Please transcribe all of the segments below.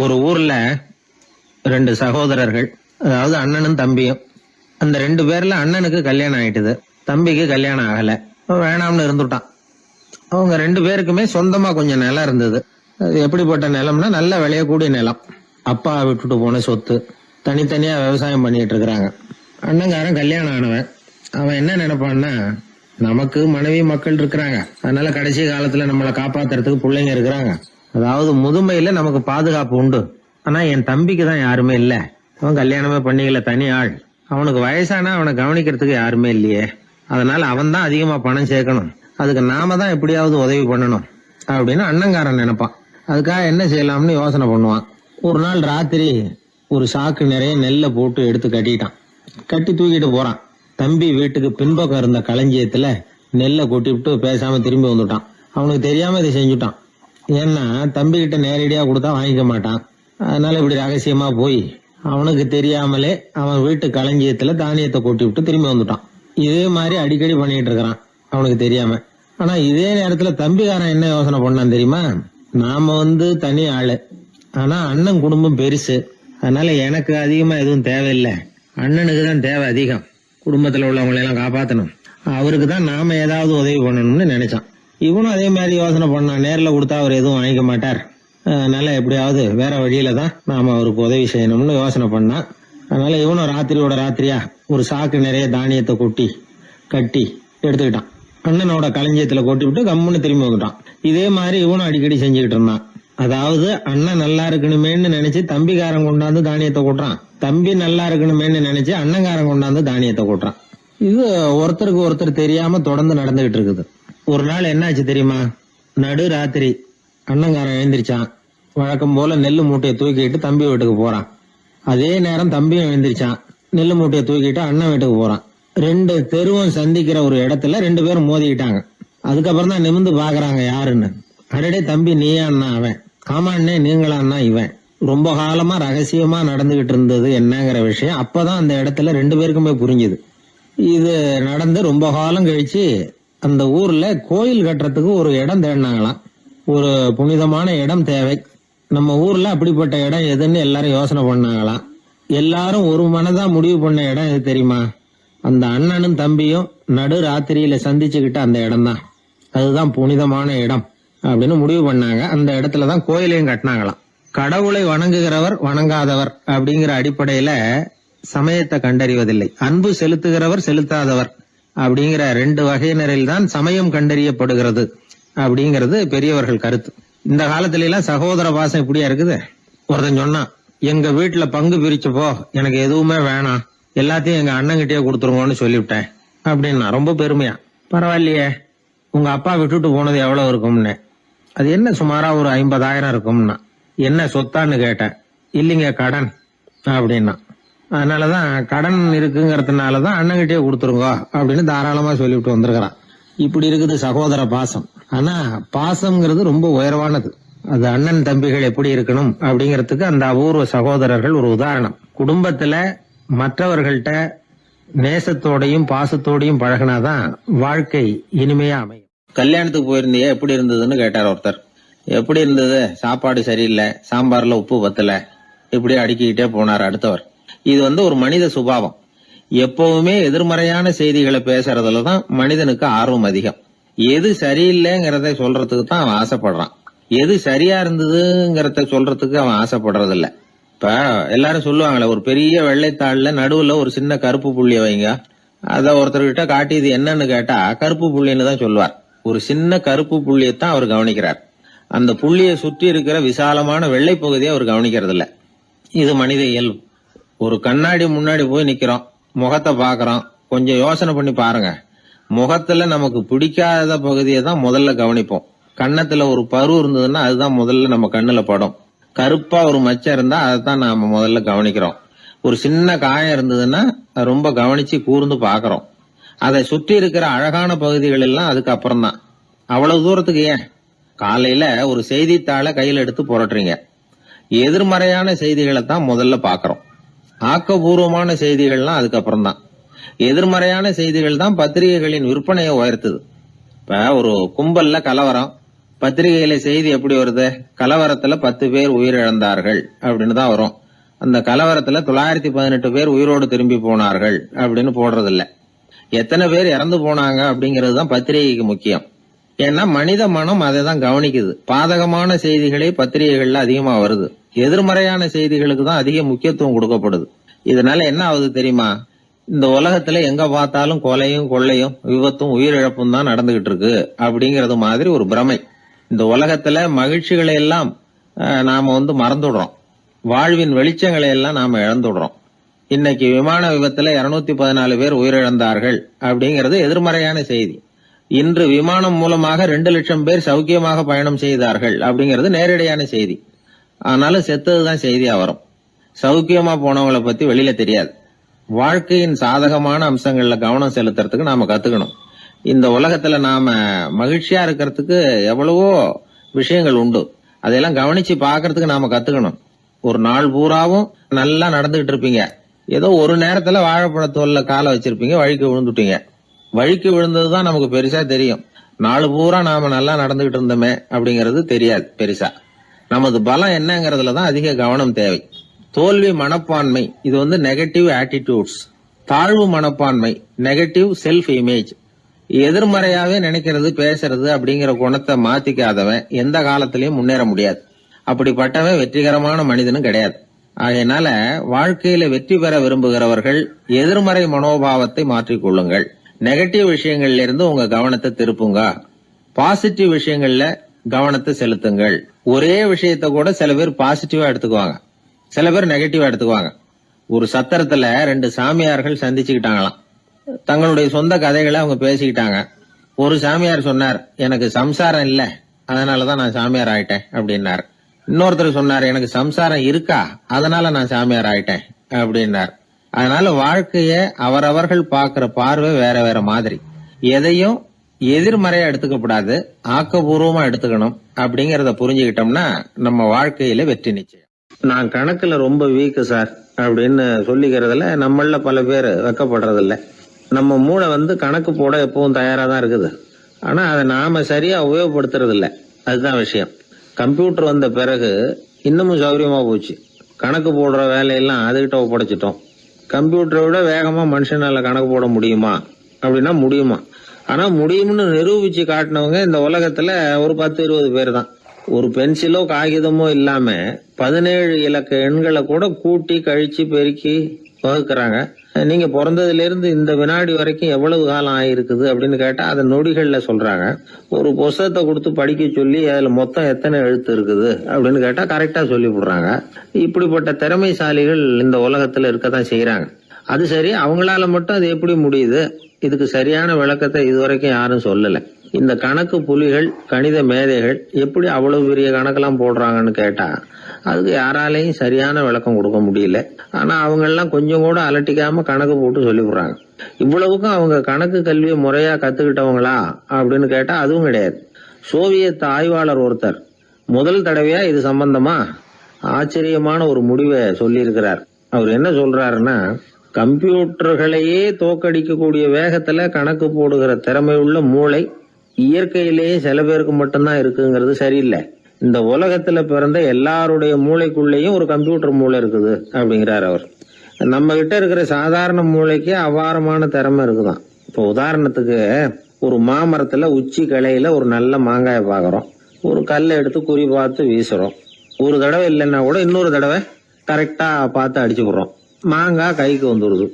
ஒரு ஊர்ல ரெண்டு சகோதரர்கள், அதாவது அண்ணனும் தம்பியும். அந்த ரெண்டு பேர்ல அண்ணனுக்கு கல்யாணம் ஆயிட்டுது, தம்பிக்கு கல்யாணம் ஆகல. வேணாம்னு இருந்துட்டான். அவங்க ரெண்டு பேருக்குமே சொந்தமா கொஞ்சம் நிலம் இருந்தது. அது எப்படிப்பட்ட நிலம்னா நல்ல விளையக்கூடிய நிலம். அப்பா விட்டுட்டு போன சொத்து. தனித்தனியா விவசாயம் பண்ணிட்டு இருக்கிறாங்க. அண்ணங்காரன் கல்யாணம் ஆனவன். அவன் என்ன நினைப்பான்னா, நமக்கு மனைவி மக்கள் இருக்கிறாங்க, அதனால கடைசி காலத்துல நம்மளை காப்பாத்துறதுக்கு பிள்ளைங்க இருக்கிறாங்க, அதாவது முதுமையில நமக்கு பாதுகாப்பு உண்டு. ஆனா என் தம்பிக்கு தான் யாருமே இல்ல. அவன் கல்யாணமே பண்ணிக்கல, தனி ஆள். அவனுக்கு வயசானா அவனை கவனிக்கிறதுக்கு யாருமே இல்லையே. அதனால அவன் தான் அதிகமா பணம் சேர்க்கணும், அதுக்கு நாம தான் எப்படியாவது உதவி பண்ணணும் அப்படின்னு அண்ணங்காரன் நினைப்பான். அதுக்காக என்ன செய்யலாம்னு யோசனை பண்ணுவான். ஒரு நாள் ராத்திரி ஒரு சாக்கு நிறைய நெல்லை போட்டு எடுத்து கட்டிட்டான். கட்டி தூக்கிட்டு போறான். தம்பி வீட்டுக்கு பின்பக்கம் இருந்த களஞ்சியத்துல நெல்லை கொட்டிவிட்டு பேசாம திரும்பி வந்துட்டான். அவனுக்கு தெரியாம இதை செஞ்சுட்டான். ஏன்னா தம்பி கிட்ட நேரடியா கொடுத்தா வாங்கிக்க மாட்டான். அதனால இப்படி ரகசியமா போய் அவனுக்கு தெரியாமலே அவன் வீட்டு களஞ்சியத்துல தானியத்தை கொட்டி விட்டு திரும்பி வந்துட்டான். இதே மாதிரி அடிக்கடி பண்ணிட்டு இருக்கிறான் அவனுக்கு தெரியாம. ஆனா இதே நேரத்துல தம்பிக்காரன் என்ன யோசனை பண்ணான் தெரியுமா? நாம தனி ஆளு, ஆனா அண்ணன் குடும்பம் பெருசு, அதனால எனக்கு அதிகமா எதுவும் தேவையில்லை, அண்ணனுக்கு தான் தேவை அதிகம். குடும்பத்துல உள்ளவங்களை எல்லாம் காப்பாத்தணும், அவருக்கு தான் நாம ஏதாவது உதவி பண்ணணும்னு நினைச்சான். இவனும் அதே மாதிரி யோசனை பண்ணான். நேர்ல கொடுத்தா அவர் எதுவும் வாங்கிக்க மாட்டார், அதனால எப்படியாவது வேற வழியில தான் நாம அவருக்கு உதவி செய்யணும்னு யோசனை பண்ணான். அதனால இவனும் ராத்திரியோட ராத்திரியா ஒரு சாக்கு நிறைய தானியத்தை கொட்டி கட்டி எடுத்துக்கிட்டான். அண்ணனோட களஞ்சியத்துல கொட்டி விட்டு கம்முன்னு திரும்பி வந்துட்டான். இதே மாதிரி இவனும் அடிக்கடி செஞ்சுக்கிட்டு இருந்தான். அதாவது அண்ணன் நல்லா இருக்கணுமேன்னு நினைச்சு தம்பிக்காரன் கொண்டாந்து தானியத்தை கொட்டுறான், தம்பி நல்லா இருக்கணுமேன்னு நினைச்சு அண்ணங்காரன் கொண்டாந்து தானியத்தை கொட்டுறான். இது ஒருத்தருக்கு ஒருத்தர் தெரியாம தொடர்ந்து நடந்துகிட்டு இருக்குது. ஒரு நாள் என்னாச்சு தெரியுமா? நடு ராத்திரி அண்ணங்காரன் எழுந்திரிச்சான். வழக்கம் போல நெல்லு மூட்டையை தூக்கிட்டு தம்பி வீட்டுக்கு போறான். அதே நேரம் தம்பியும் எழுந்திரிச்சான். நெல்லு மூட்டையை தூக்கிட்டு அண்ணன் வீட்டுக்கு போறான். ரெண்டு தெருவும் சந்திக்கிற ஒரு இடத்துல ரெண்டு பேரும் மோதிக்கிட்டாங்க. அதுக்கப்புறம் தான் நிமிந்து பாக்குறாங்க யாருன்னு. அடடே தம்பி நீயா அண்ணா அவன், ஆமா அண்ணே நீங்களா அண்ணா இவன். ரொம்ப காலமா ரகசியமா நடந்துகிட்டு இருந்தது என்னங்கிற விஷயம் அப்பதான் அந்த இடத்துல ரெண்டு பேருக்குமே புரிஞ்சுது. இது நடந்து ரொம்ப காலம் கழிச்சு அந்த ஊர்ல கோயில் கட்டுறதுக்கு ஒரு இடம் தேடினாங்களாம். ஒரு புனிதமான இடம் தேவை, நம்ம ஊர்ல அப்படிப்பட்ட இடம் எதுன்னு எல்லாரும் யோசனை பண்ணாங்களாம். எல்லாரும் ஒரு மனதா முடிவு பண்ண இடம் எது தெரியுமா? அந்த அண்ணனும் தம்பியும் நடு ராத்திரியில சந்திச்சுக்கிட்ட அந்த இடம் தான். அதுதான் புனிதமான இடம் அப்படின்னு முடிவு பண்ணாங்க. அந்த இடத்துலதான் கோயிலையும் கட்டினாங்களாம். கடவுளை வணங்குகிறவர் வணங்காதவர் அப்படிங்கிற அடிப்படையில சமயத்தை கண்டறிவதில்லை, அன்பு செலுத்துகிறவர் செலுத்தாதவர் அப்படிங்கிற ரெண்டு வகையினரில் தான் சமயம் கண்டறியப்படுகிறது அப்படிங்கிறது பெரியவர்கள் கருத்து. இந்த காலத்துல எல்லாம் சகோதர பாசம் இப்படியா இருக்குது. ஒருத்தன் சொன்னான், எங்க வீட்டுல பங்கு பிரிச்சப்போ எனக்கு எதுவுமே வேணாம், எல்லாத்தையும் எங்க அண்ணங்கிட்டே கொடுத்துருங்கன்னு சொல்லிவிட்டேன் அப்படின்னா ரொம்ப பெருமையா. பரவாயில்லையே, உங்க அப்பா விட்டுட்டு போனது எவ்வளவு இருக்கும்னு. அது என்ன சுமாரா ஒரு 50,000 இருக்கும்னா. என்ன சொத்தான்னு கேட்டேன். இல்லைங்க கடன் அப்படின்னா. அதனாலதான் கடன் இருக்குங்கிறதுனாலதான் அண்ணங்கிட்டே கொடுத்துருங்க அப்படின்னு தாராளமா சொல்லிவிட்டு வந்திருக்கிறான். இப்படி இருக்குது சகோதர பாசம். ஆனா பாசம்ங்கிறது ரொம்ப உயர்வானது. அது அண்ணன் தம்பிகள் எப்படி இருக்கணும் அப்படிங்கறதுக்கு அந்த அபூர்வ சகோதரர்கள் ஒரு உதாரணம். குடும்பத்துல மற்றவர்கள்ட்ட நேசத்தோடையும் பாசத்தோடையும் பழகினாதான் வாழ்க்கை இனிமையா அமையும். கல்யாணத்துக்கு போயிருந்தியா, எப்படி இருந்ததுன்னு கேட்டார் ஒருத்தர். எப்படி இருந்தது? சாப்பாடு சரியில்லை, சாம்பார்ல உப்பு பத்தல, இப்படி அடுக்கிக்கிட்டே போனார் அடுத்தவர். இது ஒரு மனித சுபாவம். எப்பவுமே எதிர்மறையான செய்திகளை பேசுறதுலதான் மனிதனுக்கு ஆர்வம் அதிகம். எது சரியில்லைங்கிறத சொல்றதுக்கு தான் அவன் ஆசைப்படுறான், எது சரியா இருந்ததுங்கிறத சொல்றதுக்கு அவன் ஆசைப்படுறது இல்ல. இப்ப எல்லாரும் சொல்லுவாங்களே, ஒரு பெரிய வெள்ளைத்தாள்ல நடுவுல ஒரு சின்ன கருப்பு புள்ளிய வைங்க, அத ஒருத்தர்கிட்ட காட்டி இது என்னன்னு கேட்டா கருப்பு புள்ளின்னு தான் சொல்லுவார். ஒரு சின்ன கருப்பு புள்ளியத்தான் அவர் கவனிக்கிறார், அந்த புள்ளியை சுற்றி இருக்கிற விசாலமான வெள்ளை பகுதியை அவர் கவனிக்கிறது இல்ல. இது மனித இயல்பு. ஒரு கண்ணாடி முன்னாடி போய் நிக்கிறோம், முகத்தை பாக்குறோம், கொஞ்சம் யோசனை பண்ணி பாருங்க. முகத்துல நமக்கு பிடிக்காத பகுதியை தான் முதல்ல கவனிப்போம். கன்னத்துல ஒரு பரு இருந்ததுன்னா அதுதான் முதல்ல நம்ம கண்ணுல படும். கருப்பா ஒரு மச்சம் இருந்தா அதைத்தான் நாம முதல்ல கவனிக்கிறோம். ஒரு சின்ன காயம் இருந்ததுன்னா ரொம்ப கவனிச்சு கூர்ந்து பாக்குறோம். அதை சுற்றி இருக்கிற அழகான பகுதிகள் எல்லாம் அதுக்கு அப்புறம் தான். அவ்வளவு தூரத்துக்கு ஏன் காலையில ஒரு செய்தித்தாளை கையில எடுத்து புரட்டுறீங்க, எதிர்மறையான செய்திகளை தான் முதல்ல பாக்குறோம், ஆக்கப்பூர்வமான செய்திகள்லாம் அதுக்கப்புறம் தான். எதிர்மறையான செய்திகள் தான் பத்திரிகைகளின் விற்பனையை உயர்த்துது. இப்ப ஒரு கும்பல்ல கலவரம், பத்திரிகையில செய்தி எப்படி வருது? கலவரத்துல 10 பேர் உயிரிழந்தார்கள் அப்படின்னு தான் வரும். அந்த கலவரத்துல 918 பேர் உயிரோடு திரும்பி போனார்கள் அப்படின்னு போடுறது இல்ல. எத்தனை பேர் இறந்து போனாங்க அப்படிங்கிறது தான் பத்திரிகைக்கு முக்கியம். ஏன்னா மனித மனம் அதை தான் கவனிக்குது. பாதகமான செய்திகளே பத்திரிகைகள்ல அதிகமா வருது, எதிர்மறையான செய்திகளுக்கு தான் அதிக முக்கியத்துவம் கொடுக்கப்படுது. இதனால என்ன ஆகுது தெரியுமா? இந்த உலகத்துல எங்க பார்த்தாலும் கொலையும் கொள்ளையும் விபத்தும் உயிரிழப்பும் தான் நடந்துகிட்டு இருக்கு அப்படிங்கறது மாதிரி ஒரு பிரமை. இந்த உலகத்துல மகிழ்ச்சிகளை எல்லாம் நாம மறந்துடுறோம். வாழ்வின் வெளிச்சங்களை எல்லாம் நாம இழந்துடுறோம். இன்னைக்கு விமான விபத்துல 214 பேர் உயிரிழந்தார்கள் அப்படிங்கிறது எதிர்மறையான செய்தி. இன்று விமானம் மூலமாக 2 லட்சம் பேர் சௌக்கியமாக பயணம் செய்தார்கள் அப்படிங்கிறது நேரடியான செய்தி. ஆனாலும் செத்ததுதான் செய்தியா வரும். சௌக்கியமா போனவங்களை பத்தி வெளியில தெரியாது. வாழ்க்கையின் சாதகமான அம்சங்கள்ல கவனம் செலுத்துறதுக்கு நாம கத்துக்கணும். இந்த உலகத்துல நாம மகிழ்ச்சியா இருக்கிறதுக்கு எவ்வளவோ விஷயங்கள் உண்டு. அதையெல்லாம் கவனிச்சு பாக்குறதுக்கு நாம கத்துக்கணும். ஒரு நாள் பூராவும் நல்லா நடந்துகிட்டு இருப்பீங்க. ஏதோ ஒரு நேரத்துல வாழைப்பழத்தோல்ல காலை வச்சிருப்பீங்க, வழிக்கு விழுந்துட்டீங்க. வழிக்கு விழுந்ததுதான் நமக்கு பெருசா தெரியும். நாலு பூரா நாம நல்லா நடந்துகிட்டு இருந்தோமே அப்படிங்கறது தெரியாது பெருசா. நமது பலம் என்னங்கறதுலதான் அதிக கவனம் தேவை. தோல்வி மனப்பான்மை இது நெகட்டிவ் ஆட்டிடியூட்ஸ். தாழ்வு மனப்பான்மை நெகட்டிவ் செல்ஃப் இமேஜ். எதிர்மறையாவே நினைக்கிறது பேசுறது அப்படிங்கிற குணத்தை மாத்திக்காதவன் எந்த காலத்திலயும் முன்னேற முடியாது. அப்படிப்பட்டவன் வெற்றிகரமான மனிதனும் கிடையாது. ஆகையினால வாழ்க்கையில வெற்றி பெற விரும்புகிறவர்கள் எதிர்மறை மனோபாவத்தை மாற்றிக்கொள்ளுங்கள். நெகட்டிவ் விஷயங்கள்ல இருந்து உங்க கவனத்தை திருப்புங்க. பாசிட்டிவ் விஷயங்கள்ல கவனத்தை செலுத்துங்கள். ஒரே விஷயத்த கூட சில பேர் பாசிட்டிவா எடுத்துக்குவாங்க, சில பேர் நெகட்டிவா எடுத்துக்குவாங்க. ஒரு சத்திரத்துல 2 சாமியார்கள் சந்திச்சுக்கிட்டாங்களாம். தங்களுடைய சொந்த கதைகளை அவங்க பேசிக்கிட்டாங்க. ஒரு சாமியார் சொன்னார், எனக்கு சம்சாரம் இல்ல, அதனாலதான் நான் சாமியார் ஆயிட்டேன் அப்படின்னார். இன்னொருத்தர் சொன்னார், எனக்கு சம்சாரம் இருக்கா, அதனால நான் சாமியார் ஆயிட்டேன் அப்படின்னார். அதனால வாழ்க்கைய அவரவர்கள் பாக்குற பார்வை வேற வேற மாதிரி. எதையும் எதிர்மறையா எடுத்துக்கப்படாது, ஆக்கப்பூர்வமா எடுத்துக்கணும். அப்படிங்கறத புரிஞ்சுக்கிட்டோம்னா நம்ம வாழ்க்கையில வெற்றி நிச்சயம். நான் கணக்குல ரொம்ப வீக்கு சார் அப்படின்னு சொல்லிக்கிறதுல நம்மள பல பேர் வெக்கப்படுறது இல்ல. நம்ம மூளை கணக்கு போட எப்பவும் தயாரா தான் இருக்குது. ஆனா அதை நாம சரியா உபயோகப்படுத்துறது இல்ல, அதுதான் விஷயம். கம்ப்யூட்டர் வந்த பிறகு இன்னமும் சௌகரியமா போச்சு. கணக்கு போடுற வேலையெல்லாம் அதுகிட்ட ஒப்படைச்சிட்டோம். கம்ப்யூட்டரை விட வேகமா மனுஷனால கணக்கு போட முடியுமா அப்படின்னா முடியுமா. ஆனா முடியும்னு நிரூபிச்சு காட்டினவங்க இந்த உலகத்துல ஒரு 10-20 பேர் தான். ஒரு பென்சிலோ காகிதமோ இல்லாம 17 இலக்க எண்களை கூட கூட்டி கழிச்சு பெருக்கி வகுக்கிறாங்க. நீங்க பிறந்ததுல இருந்து இந்த வினாடி வரைக்கும் எவ்வளவு காலம் ஆயிருக்குது அப்படின்னு கேட்டா அதை நொடிகள்ல சொல்றாங்க. ஒரு புஸ்தகத்தை கொடுத்து படிக்க சொல்லி அதுல மொத்தம் எத்தனை எழுத்து இருக்குது அப்படின்னு கேட்டா கரெக்டா சொல்லி விடுறாங்க. இப்படிப்பட்ட திறமைசாலிகள் இந்த உலகத்துல இருக்கதான் செய்யறாங்க. அது சரி, அவங்களால மட்டும் அது எப்படி முடியுது? இதுக்கு சரியான விளக்கத்தை இதுவரைக்கும் யாரும் சொல்லல. இந்த கணக்கு புலிகள், கணித மேதைகள் எப்படி அவ்வளவு பெரிய கணக்கெல்லாம் போடுறாங்கன்னு கேட்டா அதுக்கு யாராலையும் சரியான விளக்கம் கொடுக்க முடியல. ஆனா அவங்க எல்லாம் கொஞ்சம் கூட அலட்டிக்காம கணக்கு போட்டு சொல்லி விடுறாங்க. இவ்வளவுக்கும் அவங்க கணக்கு கல்வியை முறையா கத்துக்கிட்டவங்களா அப்படின்னு கேட்டா அதுவும் கிடையாது. சோவியத் ஆய்வாளர் ஒருத்தர் முதல் தடவையா இது சம்பந்தமா ஆச்சரியமான ஒரு முடிவை சொல்லி இருக்கிறார். அவர் என்ன சொல்றாருன்னா, கம்ப்யூட்டர்களையே தோக்கடிக்கக்கூடிய வேகத்துல கணக்கு போடுகிற திறமையுள்ள மூளை இயற்கையிலேயே சில பேருக்கு மட்டும்தான் இருக்குங்கிறது சரியில்லை. இந்த உலகத்துல பிறந்த எல்லாருடைய மூளைக்குள்ளேயும் ஒரு கம்ப்யூட்டர் மூளை இருக்குது அப்படிங்கிறார் அவர். நம்ம கிட்ட இருக்கிற சாதாரண மூளைக்கு அபாரமான திறமை இருக்குதான். இப்போ உதாரணத்துக்கு ஒரு மாமரத்துல உச்சி கிளையில ஒரு நல்ல மாங்காயை பாக்குறோம். ஒரு கல்லை எடுத்து குறி பார்த்து வீசுறோம். ஒரு தடவை இல்லைன்னா கூட இன்னொரு தடவை கரெக்டா பார்த்து அடிச்சு விடுறோம். மாங்காய் கைக்கு வந்துடுது.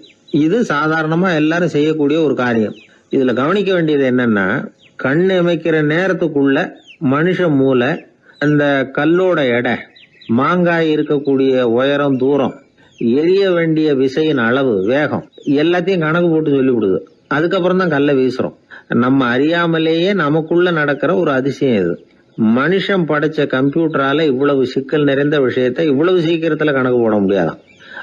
இது சாதாரணமா எல்லாரும் செய்யக்கூடிய ஒரு காரியம். இதுல கவனிக்க வேண்டியது என்னன்னா, கண் அமைக்கிற நேரத்துக்குள்ள மனுஷ மூளை அந்த கல்லோட எடை, மாங்காய் இருக்கக்கூடிய உயரம், தூரம், எரிய வேண்டிய விசையின் அளவு, வேகம் எல்லாத்தையும் கணக்கு போட்டு சொல்லி விடுது. அதுக்கப்புறம் தான் கல்லை வீசுறோம். நம்ம அறியாமலேயே நமக்குள்ள நடக்கிற ஒரு அதிசயம் இது. மனுஷன் படைச்ச கம்ப்யூட்டரால இவ்வளவு சிக்கல் நிறைந்த விஷயத்த இவ்வளவு சீக்கிரத்துல கணக்கு போட முடியாதான்.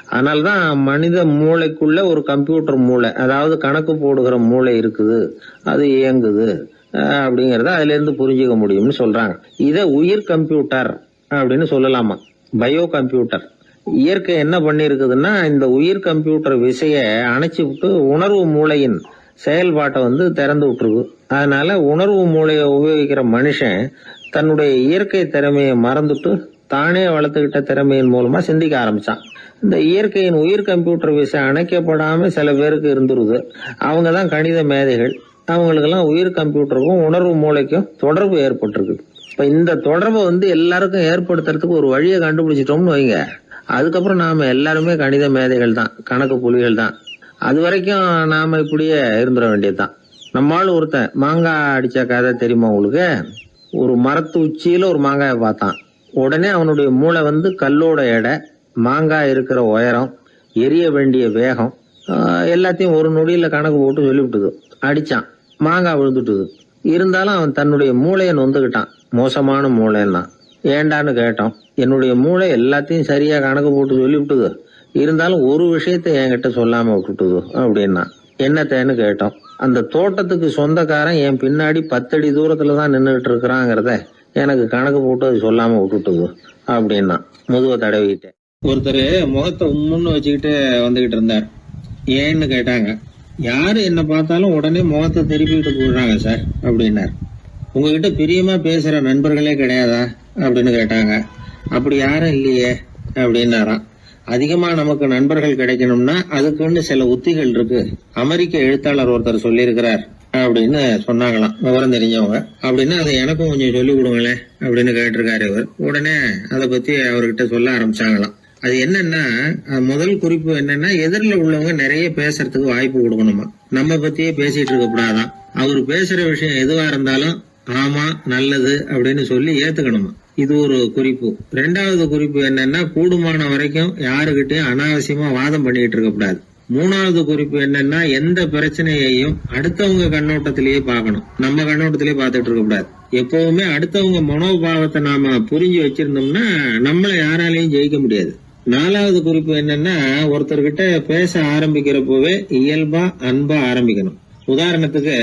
அதனாலதான் மனித மூளைக்குள்ள ஒரு கம்ப்யூட்டர் மூளை, அதாவது கணக்கு போடுகிற மூளை இருக்குது, அது இயங்குது அப்படிங்கறத அதுல இருந்து புரிஞ்சுக்க முடியும்னு சொல்றாங்க. இத உயிர் கம்ப்யூட்டர் அப்படின்னு சொல்லலாமா, பயோ கம்ப்யூட்டர். இயற்கை என்ன பண்ணி இருக்குதுன்னா, இந்த உயிர் கம்ப்யூட்டர் விசைய அணைச்சு விட்டு உணர்வு மூளையின் செயல்பாட்டை திறந்து விட்டுருக்கு. அதனால உணர்வு மூளையை உபயோகிக்கிற மனுஷன் தன்னுடைய இயற்கை திறமையை மறந்துட்டு தானே வளர்த்துக்கிட்ட திறமையின் மூலமா சிந்திக்க ஆரம்பிச்சான். இந்த இயற்கையின் உயிர் கம்ப்யூட்டர் விசை அணைக்கப்படாம சில பேருக்கு இருந்துருது. அவங்க தான் கணித மேதைகள். அவங்களுக்கெல்லாம் உயிர் கம்ப்யூட்டருக்கும் உணர்வு மூளைக்கும் தொடர்பு ஏற்பட்டிருக்கு. இப்ப இந்த தொடர்பை எல்லாருக்கும் ஏற்படுத்துறதுக்கு ஒரு வழியை கண்டுபிடிச்சிட்டோம்னு வைங்க, அதுக்கப்புறம் நாம எல்லாருமே கணித மேதைகள் தான், கணக்கு புலிகள் தான். அது வரைக்கும் நாம இப்படியே இருந்துட வேண்டியதுதான். நம்மால் ஒருத்தன் மாங்காய் அடிச்ச கதை தெரியுமா உங்களுக்கு? ஒரு மரத்து உச்சியில ஒரு மாங்காயை பார்த்தான். உடனே அவனுடைய மூளை கல்லோட எடை, மாங்காய் இருக்கிற உயரம், எரிய வேண்டிய வேகம் எல்லாத்தையும் ஒரு நொடியில கணக்கு போட்டு சொல்லிவிட்டுது. அடிச்சான், மாங்காய் விழுந்துட்டுது. இருந்தாலும் அவன் தன்னுடைய மூளையை நொந்துக்கிட்டான். மோசமான மூளைன்னா ஏண்டான்னு கேட்டோம். என்னுடைய மூளை எல்லாத்தையும் சரியா கணக்கு போட்டு சொல்லிவிட்டுது, இருந்தாலும் ஒரு விஷயத்த என்கிட்ட சொல்லாம விட்டுட்டுது அப்படின்னா. என்னத்தேன்னு கேட்டோம். அந்த தோட்டத்துக்கு சொந்தக்காரன் என் பின்னாடி 10 அடி தூரத்துலதான் நின்றுட்டு இருக்கிறாங்கிறத எனக்கு கணக்கு போட்டு அது சொல்லாம விட்டுட்டுது அப்படின்னா. முதுவை தடவிக்கிட்டேன். ஒருத்தர் முகத்தை உம்முன்னு வச்சுக்கிட்டு வந்துகிட்டு இருந்தார். ஏன்னு கேட்டாங்க. யாரு என்ன பார்த்தாலும் உடனே முகத்தை திருப்பிட்டு போடுறாங்க சார் அப்படின்னார். உங்ககிட்ட பிரியமா பேசுற நண்பர்களே கிடையாதா அப்படின்னு கேட்டாங்க. அப்படி யாரும் இல்லையே அப்படின்னாராம். அதிகமா நமக்கு நண்பர்கள் கிடைக்கணும்னா அதுக்குன்னு சில உத்திகள் இருக்கு. அமெரிக்க எழுத்தாளர் ஒருத்தர் சொல்லியிருக்கிறார் அப்படின்னு சொன்னாங்களாம், விவரம் தெரிஞ்சவங்க. அப்படின்னு அதை எனக்கும் கொஞ்சம் சொல்லி கொடுங்களேன் அப்படின்னு கேட்டிருக்காரு இவர். உடனே அதை பத்தி அவர்கிட்ட சொல்ல ஆரம்பிச்சாங்களாம். அது என்னன்னா, முதல் குறிப்பு என்னன்னா, எதிரில் உள்ளவங்க நிறைய பேசுறதுக்கு வாய்ப்பு கொடுக்கணுமா. நம்ம பத்தியே பேசிட்டு இருக்க கூடாதான். அவர் பேசுற விஷயம் எதுவா இருந்தாலும் ஆமா நல்லது அப்படின்னு சொல்லி ஏத்துக்கணுமா. இது ஒரு குறிப்பு. 2வது குறிப்பு என்னன்னா, கூடுமான வரைக்கும் யாருகிட்டயும் அனாவசியமா வாதம் பண்ணிட்டு இருக்க கூடாது. 3வது குறிப்பு என்னன்னா, எந்த பிரச்சனையையும் அடுத்தவங்க கண்ணோட்டத்திலேயே பார்க்கணும், நம்ம கண்ணோட்டத்திலேயே பார்த்துட்டு இருக்க கூடாது. எப்பவுமே அடுத்தவங்க மனோபாவத்தை நாம புரிஞ்சு வச்சிருந்தோம்னா நம்மள யாராலையும் ஜெயிக்க முடியாது. 4வது குறிப்பு என்னன்னா, ஒருத்தர்கிட்ட பேச ஆரம்பிக்கிறப்பவே இயல்பா அன்பா ஆரம்பிக்கணும். உதாரணத்துக்கு,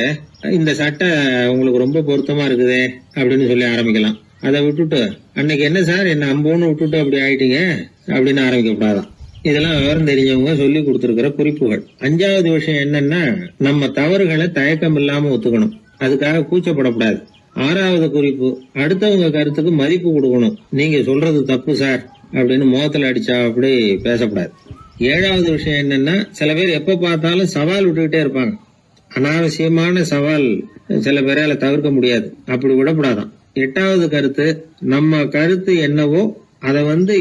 இந்த சட்டை உங்களுக்கு ரொம்ப பொருத்தமா இருக்குதே அப்படின்னு சொல்லி ஆரம்பிக்கலாம். அதை விட்டுட்டு அன்னைக்கு என்ன சார் என்ன அம்போன்னு விட்டுட்டு அப்படி ஆயிட்டீங்க அப்படின்னு ஆரம்பிக்க கூடாதான். இதெல்லாம் விவரம் தெரிஞ்சவங்க சொல்லி கொடுத்திருக்கிற குறிப்புகள். 5வது விஷயம் என்னன்னா, நம்ம தவறுகளை தயக்கம் இல்லாம ஒத்துக்கணும், அதுக்காக கூச்சப்படக்கூடாது. 6வது குறிப்பு, அடுத்தவங்க கருத்துக்கு மதிப்பு கொடுக்கணும். நீங்க சொல்றது தப்பு சார் அப்படின்னு முகத்துல அடிச்சா அப்படி பேசக்கூடாது. 7வது விஷயம் என்னன்னா, சில பேர் எப்ப பார்த்தாலும் சவால் விட்டுக்கிட்டே இருப்பாங்க. அனாவசியமான சவால் சில பேரால தவிர்க்க முடியாது, அப்படி விடக்கூடாதான். 8வது கருத்து, நம்ம கருத்து என்னவோ அதை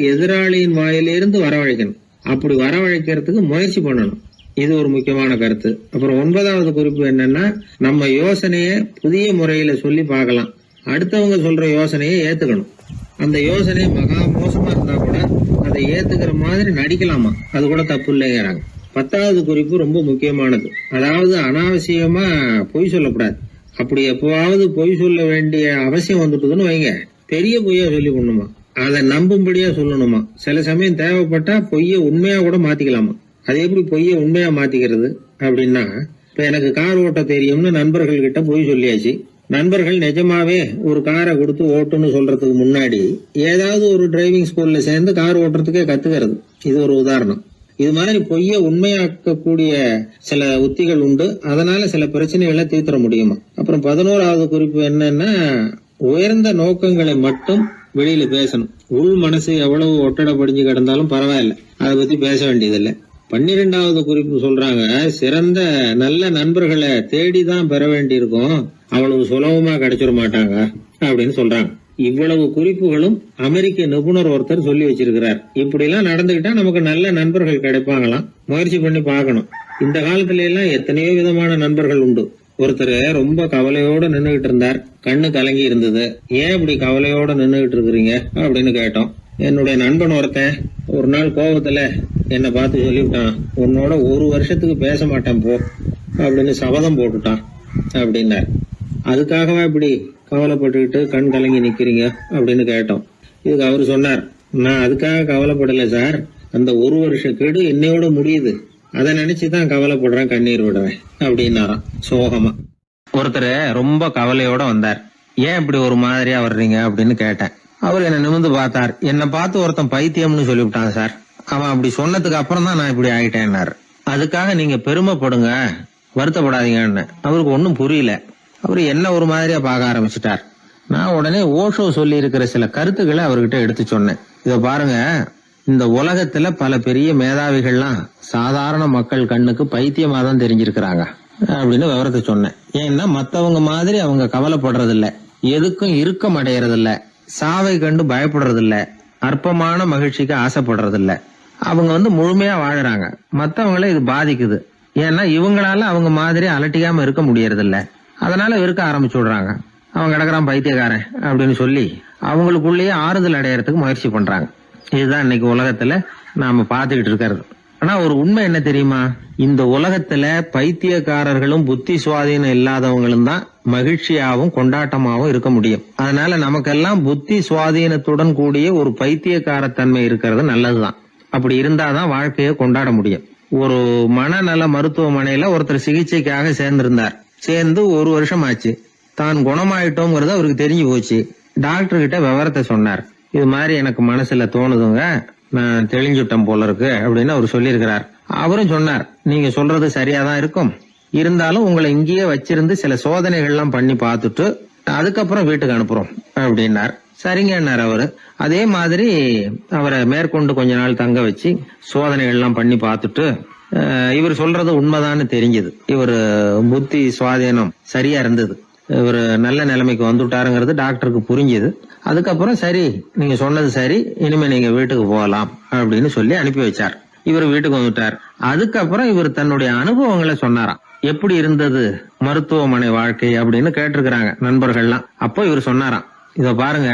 எதிராளியின் வாயிலிருந்து வரவழைக்கணும். அப்படி வரவழைக்கிறதுக்கு முயற்சி பண்ணணும். இது ஒரு முக்கியமான கருத்து. அப்புறம் 9வது குறிப்பு என்னன்னா, நம்ம யோசனைய புதிய முறையில சொல்லி பார்க்கலாம். அடுத்தவங்க சொல்ற யோசனையை ஏத்துக்கணும். அந்த யோசனை மகா மோசமா இருந்தா கூட அதை ஏத்துக்கிற மாதிரி நடிக்கலாமா, அது கூட தப்பு இல்லைங்கிறாங்க. 10வது குறிப்பு ரொம்ப முக்கியமானது. அதாவது அனாவசியமா பொய் சொல்லக்கூடாது. அப்படி எப்பவாவது பொய் சொல்ல வேண்டிய அவசியம் வந்துட்டுதுன்னு வைங்க, பெரிய பொய்யா சொல்லி பண்ணுமா, அதை நம்பும்படியா சொல்லணுமா. சில சமயம் தேவைப்பட்டா பொய்ய உண்மையா கூட மாத்திக்கலாமா. அது எப்படி பொய்ய உண்மையா மாத்திக்கிறது அப்படின்னா, இப்ப எனக்கு கார் ஓட்ட தெரியும்னு நண்பர்கள் கிட்ட பொய் சொல்லியாச்சு. நண்பர்கள் நிஜமாவே ஒரு காரை கொடுத்து ஓட்டுன்னு சொல்றதுக்கு முன்னாடி ஏதாவது ஒரு டிரைவிங் ஸ்கூல்ல சேர்ந்து கார் ஓட்டுறதுக்கே கத்துக்கிறது. இது ஒரு உதாரணம். இது மாதிரி பொய்ய உண்மையாக்கக்கூடிய சில உத்திகள் உண்டு. அதனால சில பிரச்சனைகளை தீர்த்திட முடியுமா. அப்புறம் 11வது குறிப்பு என்னன்னா, உயர்ந்த நோக்கங்களை மட்டும் வெளியில பேசணும். உள் மனசு எவ்வளவு ஒட்டடை படிஞ்சு கிடந்தாலும் பரவாயில்ல, அதை பத்தி பேச வேண்டியதில்லை. 12வது குறிப்பு சொல்றாங்க, சிறந்த நல்ல நண்பர்களை தேடிதான் பெற வேண்டியிருக்கும், அவ்வளவு சுலபமா கிடைச்சிட மாட்டாங்க அப்படின்னு சொல்றாங்க. இவ்வளவு குறிப்புகளும் அமெரிக்க நிபுணர் ஒருத்தர் சொல்லி வச்சிருக்கிறார். இப்படி எல்லாம் நடந்துகிட்டா நமக்கு நல்ல நண்பர்கள் கிடைப்பாங்களாம். முயற்சி பண்ணி பார்க்கணும். இந்த காலத்துல எல்லாம் எத்தனையோ விதமான நண்பர்கள் உண்டு. ஒருத்தர் ரொம்ப கவலையோட நின்றுகிட்டு இருந்தார். கண்ணு கலங்கி இருந்தது. ஏன் இப்படி கவலையோட நின்றுகிட்டு இருக்கிறீங்க அப்படின்னு கேட்டோம். என்னுடைய நண்பன் ஒருத்தன் ஒரு நாள் கோபத்துல என்னை பார்த்து சொல்லிவிட்டான், உன்னோட 1 வருஷத்துக்கு பேச மாட்டேன் போ அப்படின்னு சபதம் போட்டுட்டான் அப்படின்னார். அதுக்காகவா இப்படி கவலைப்பட்டுக்கிட்டு கண் கலங்கி நிக்கிறீங்க அப்படின்னு கேட்டோம். இதுக்கு அவரு சொன்னார், நான் அதுக்காக கவலைப்படல சார், அந்த 1 வருஷ கெடு என்னையோட முடியுது, அதை நினைச்சுதான் கவலைப்படுறேன், கண்ணீர் விடுறேன் அப்படின்னாராம் சோகமா. ஒருத்தர் ரொம்ப கவலையோட வந்தார். ஏன் இப்படி ஒரு மாதிரியா வர்றீங்க அப்படின்னு கேட்டேன். அவர் என்ன நிமிர்ந்து பார்த்தார். என்னை பார்த்து ஒருத்தன் பைத்தியம்னு சொல்லிவிட்டான் சார், அவன் அப்படி சொன்னதுக்கு அப்புறம் தான் நான் இப்படி ஆயிட்டேன்னாரு. அதுக்காக நீங்க பெருமைப்படுங்க, வருத்தப்படாதீங்கன்னு. அவருக்கு ஒன்னும் புரியல. அவரு என்ன ஒரு மாதிரியா பார்க்க ஆரம்பிச்சுட்டார். நான் உடனே ஓஷோ சொல்லி இருக்கிற சில கருத்துக்களை அவர்கிட்ட எடுத்து சொன்னேன். இத பாருங்க, இந்த உலகத்துல பல பெரிய மேதாவிகள்லாம் சாதாரண மக்கள் கண்ணுக்கு பைத்தியமா தான் தெரிஞ்சிருக்கிறாங்க அப்படின்னு விவரத்தை சொன்னேன். ஏன்னா மத்தவங்க மாதிரி அவங்க கவலைப்படுறது இல்ல, எதுக்கும் இறுக்கம் அடையறது இல்ல, சாவை கண்டு பயப்படுறது இல்ல, அற்பமான மகிழ்ச்சிக்கு ஆசைப்படுறது இல்ல. அவங்க முழுமையா வாழறாங்க. மத்தவங்களை இது பாதிக்குது. ஏன்னா இவங்களால அவங்க மாதிரி அலட்டிக்காம இருக்க முடியறது இல்ல. அதனால வெறுக்க ஆரம்பிச்சு விடுறாங்க. அவன் கிடக்குறான் பைத்தியக்காரன் அப்படின்னு சொல்லி அவங்களுக்குள்ளேயே ஆறுதல் அடையறதுக்கு முயற்சி பண்றாங்க. இதுதான் இன்னைக்கு உலகத்துல நாம பாத்துக்கிட்டு இருக்கிறது. ஆனா ஒரு உண்மை என்ன தெரியுமா? இந்த உலகத்துல பைத்தியக்காரர்களும் புத்தி சுவாதீனம் இல்லாதவங்களும் தான் மகிழ்ச்சியாவும் கொண்டாட்டமாவும் இருக்க முடியும். அதனால நமக்கெல்லாம் புத்தி சுவாதீனத்துடன் கூடிய ஒரு பைத்தியக்காரத்தன்மை இருக்கிறது நல்லதுதான். அப்படி இருந்தாதான் வாழ்க்கையை கொண்டாட முடியும். ஒரு மனநல மருத்துவமனையில ஒருத்தர் சிகிச்சைக்காக சேர்ந்திருந்தார். சேர்ந்து 1 வருஷம் ஆச்சு. தான் குணமாயிட்டோங்கிறது அவருக்கு தெரிஞ்சு போச்சு. டாக்டர் கிட்ட விவரத்தை சொன்னார். இது மாதிரி எனக்கு மனசுல தோணுதுங்க, நான் தெளிஞ்சுட்டேன் போல இருக்கு அப்படின்னு அவர் சொல்லியிருக்கிறார். அவரும் சொன்னார், நீங்க சொல்றது சரியாதான் இருக்கும், இருந்தாலும் உங்களை இங்கேயே வச்சிருந்து சில சோதனைகள்லாம் பண்ணி பார்த்துட்டு அதுக்கப்புறம் வீட்டுக்கு அனுப்புறோம் அப்படின்னார். சரிங்கன்னார் அவரு. அதே மாதிரி அவரை மேற்கொண்டு கொஞ்ச நாள் தங்க வச்சு சோதனைகள்லாம் பண்ணி பார்த்துட்டு இவர் சொல்றது உண்மைதான்னு தெரிஞ்சது. இவர் புத்தி சுவாதீனம் சரியா இருந்தது, இவர் நல்ல நிலைமைக்கு வந்துட்டாருங்கிறது டாக்டருக்கு புரிஞ்சது. அதுக்கப்புறம் சரி, நீங்க சொன்னது சரி, இனிமே நீங்க வீட்டுக்கு போகலாம் அப்படின்னு சொல்லி அனுப்பி வச்சார். இவர் வீட்டுக்கு வந்துட்டார். அதுக்கப்புறம் இவர் தன்னுடைய அனுபவங்களை சொன்னாராம். எப்படி இருந்தது மருத்துவமனை வாழ்க்கை அப்படின்னு கேட்டிருக்கிறாங்க நண்பர்கள்லாம். அப்போ இவர் சொன்னாராம், இத பாருங்க,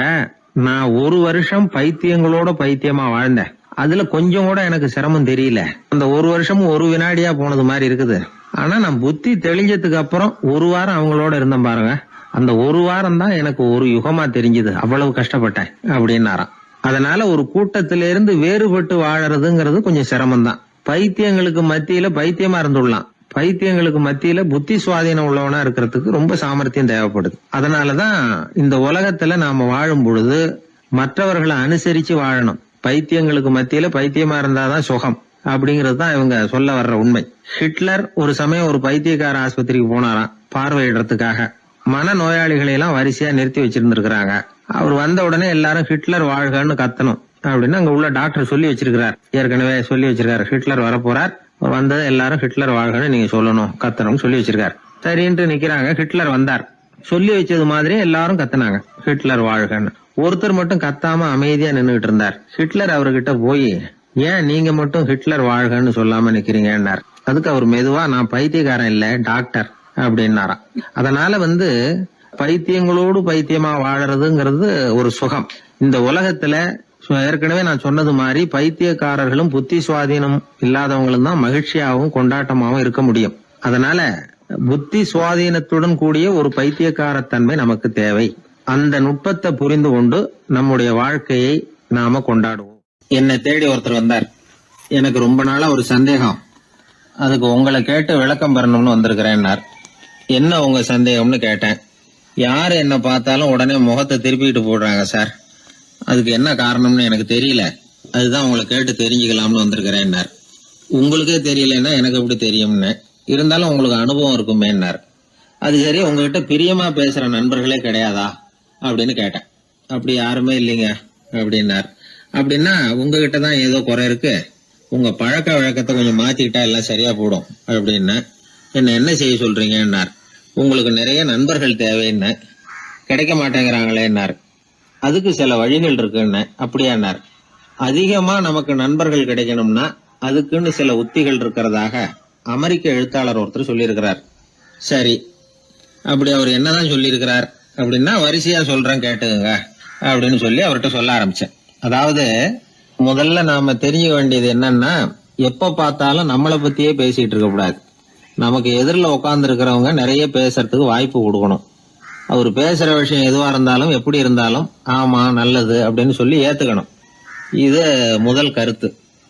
நான் 1 வருஷம் பைத்தியங்களோட பைத்தியமா வாழ்ந்தேன். அதுல கொஞ்சம் கூட எனக்கு சிரமம் தெரியல. அந்த 1 வருஷமும் 1 வினாடியா போனது மாதிரி இருக்குது. ஆனா நான் புத்தி தெளிஞ்சதுக்கு அப்புறம் 1 வாரம் அவங்களோட இருந்தேன் பாருங்க, அந்த 1 வாரம் தான் எனக்கு 1 யுகமா தெரிஞ்சது. அவ்வளவு கஷ்டப்பட்டேன் அப்படின்னாராம். அதனால ஒரு கூட்டத்திலிருந்து வேறுபட்டு வாழறதுங்கிறது கொஞ்சம் சிரமம் தான். பைத்தியங்களுக்கு மத்தியில பைத்தியமா இருந்துடலாம், பைத்தியங்களுக்கு மத்தியில புத்தி சுவாதீனம் உள்ளவனா இருக்கிறதுக்கு ரொம்ப சாமர்த்தியம் தேவைப்படுது. அதனாலதான் இந்த உலகத்துல நாம வாழும் பொழுது மற்றவர்களை அனுசரிச்சு வாழணும். பைத்தியங்களுக்கு மத்தியில பைத்தியமா இருந்தாதான் சுகம் அப்படிங்கிறது தான் இவங்க சொல்ல வர்ற உண்மை. ஹிட்லர் ஒரு சமயம் ஒரு பைத்தியக்கார ஆஸ்பத்திரிக்கு போனாராம் பார்வையிடறதுக்காக. மன நோயாளிகளை எல்லாம் வரிசையா நிறுத்தி வச்சிருந்திருக்கிறாங்க. அவர் வந்த உடனே எல்லாரும் ஹிட்லர் வாழ்கன்னு கத்தணும் அப்படின்னு அங்க உள்ள டாக்டர் சொல்லி வச்சிருக்கிறார். ஏற்கனவே சொல்லி வச்சிருக்காரு, ஹிட்லர் வரப்போறார், வந்தது எல்லாரும் ஹிட்லர் வாழ்கன்னு நீங்க சொல்லணும், கத்தணும்னு சொல்லி வச்சிருக்காரு. சரின்ட்டு நிக்கிறாங்க. ஹிட்லர் வந்தார். சொல்லி வச்சது மாதிரி எல்லாரும் கத்துனாங்க, ஹிட்லர் வாழ்கன்னு. ஒருத்தர் மட்டும் கத்தாம அமைதியா நின்னுகிட்டு இருந்தார். ஹிட்லர் அவர்கிட்ட போய், ஏன் நீங்க மட்டும் ஹிட்லர் வாழ்கன்னு சொல்லாம நிக்கிறீங்கன்னார். அதுக்கு அவர் மெதுவா, நான் பைத்தியக்காரன் இல்ல, டாக்டர் அப்படின்னாராம். அதனால பைத்தியங்களோடு பைத்தியமா வாழறதுங்கிறது ஒரு சுகம். இந்த உலகத்துல ஏற்கனவே நான் சொன்னது மாதிரி பைத்தியக்காரர்களும் புத்தி சுவாதீனம் இல்லாதவங்களும் தான் மகிழ்ச்சியாகவும் கொண்டாட்டமாகவும் இருக்க முடியும். அதனால புத்தி சுவாதீனத்துடன் கூடிய ஒரு பைத்தியக்காரத்தன்மை நமக்கு தேவை. அந்த நுட்பத்தை புரிந்து கொண்டு நம்முடைய வாழ்க்கையை நாம கொண்டாடுவோம். என்னை தேடி ஒருத்தர் வந்தார். எனக்கு ரொம்ப நாளா ஒரு சந்தேகம், அதுக்கு உங்களை கேட்டு விளக்கம் பெறணும்னு வந்திருக்கிறேன்னார். என்ன உங்க சந்தேகம்னு கேட்டேன். யாரு என்ன பார்த்தாலும் உடனே முகத்தை திருப்பிட்டு போடுறாங்க சார், அதுக்கு என்ன காரணம்னு எனக்கு தெரியல, அதுதான் உங்களை கேட்டு தெரிஞ்சுக்கலாம்னு வந்திருக்கிறேன்னார். உங்களுக்கே தெரியலன்னா எனக்கு எப்படி தெரியும்னு, இருந்தாலும் உங்களுக்கு அனுபவம் இருக்குமேன்னார். அது சரி, உங்ககிட்ட பிரியமா பேசுற நண்பர்களே கிடையாதா அப்படின்னு கேட்டேன். அப்படி யாருமே இல்லைங்க அப்படின்னார். அப்படின்னா உங்ககிட்ட தான் ஏதோ குறை இருக்கு, உங்க பழக்க வழக்கத்தை கொஞ்சம் மாத்திக்கிட்டா எல்லாம் சரியா போடும் அப்படின்னு. என்ன செய்ய சொல்றீங்கன்னார். உங்களுக்கு நிறைய நண்பர்கள் தேவைன்னு. கிடைக்க மாட்டேங்கிறாங்களேன்னார். அதுக்கு சில வழிகள் இருக்குன்னு. அப்படியானார். அதிகமா நமக்கு நண்பர்கள் கிடைக்கணும்னா அதுக்குன்னு சில உத்திகள் இருக்கிறதாக அமெரிக்க எழுத்தாளர் ஒருத்தர் சொல்லியிருக்கிறார். சரி, அப்படி அவர் என்னதான் சொல்லியிருக்கிறார் அப்படின்னா வரிசையா சொல்றேன் கேட்டுங்க அப்படின்னு சொல்லி அவர்கிட்ட சொல்ல ஆரம்பிச்சேன். அதாவது முதல்ல நாம தெரிஞ்சுக்க வேண்டியது என்னன்னா, எப்ப பார்த்தாலும் நம்மளை பத்தியே பேசிட்டு இருக்க கூடாது. நமக்கு எதிரில் உட்கார்ந்து இருக்கிறவங்க நிறைய பேசுறதுக்கு வாய்ப்பு கொடுக்கணும். அவர் பேசுற விஷயம் எதுவா இருந்தாலும் எப்படி இருந்தாலும் ஆமா நல்லது அப்படின்னு சொல்லி ஏத்துக்கணும். இது முதல் கருத்து.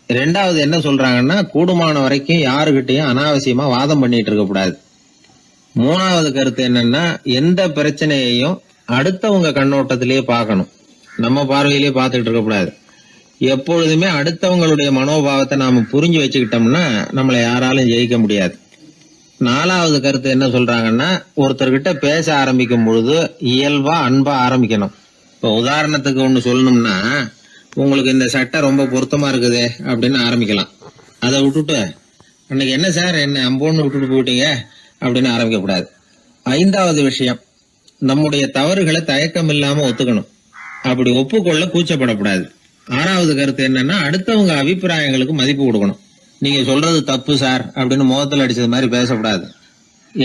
2வது என்ன சொல்றாங்கன்னா, கூடுமான வரைக்கும் யாருகிட்டையும் அனாவசியமா வாதம் பண்ணிட்டு இருக்க கூடாது. 3வது கருத்து என்னன்னா, எந்த பிரச்சனையையும் அடுத்தவங்க கண்ணோட்டத்திலேயே பார்க்கணும், நம்ம பார்வையிலேயே பார்த்துட்டு இருக்க கூடாது. எப்பொழுதுமே அடுத்தவங்களுடைய மனோபாவத்தை நாம புரிஞ்சு வச்சுக்கிட்டோம்னா நம்மளை யாராலும் ஜெயிக்க முடியாது. 4வது கருத்து என்ன சொல்றாங்கன்னா, ஒருத்தர்கிட்ட பேச ஆரம்பிக்கும் பொழுது இயல்பா அன்பா ஆரம்பிக்கணும். இப்போ உதாரணத்துக்கு ஒண்ணு சொல்லணும்னா, உங்களுக்கு இந்த சட்டை ரொம்ப பொருத்தமா இருக்குதே அப்படின்னு ஆரம்பிக்கலாம். அதை விட்டுட்டு அன்னைக்கு என்ன சார் என்ன அம்போன்னு விட்டுட்டு போயிட்டீங்க அப்படின்னு ஆரம்பிக்க கூடாது. 5வது விஷயம், நம்முடைய தவறுகளை தயக்கம் இல்லாம ஒத்துக்கணும். அப்படி ஒப்புக்கொள்ள கூச்சப்படக்கூடாது. 6வது கருத்து என்னன்னா, அடுத்தவங்க அபிப்பிராயங்களுக்கு மதிப்பு கொடுக்கணும். நீங்க சொல்றது தப்பு சார் அப்படின்னு முகத்தில் அடிச்சது மாதிரி பேசக்கூடாது.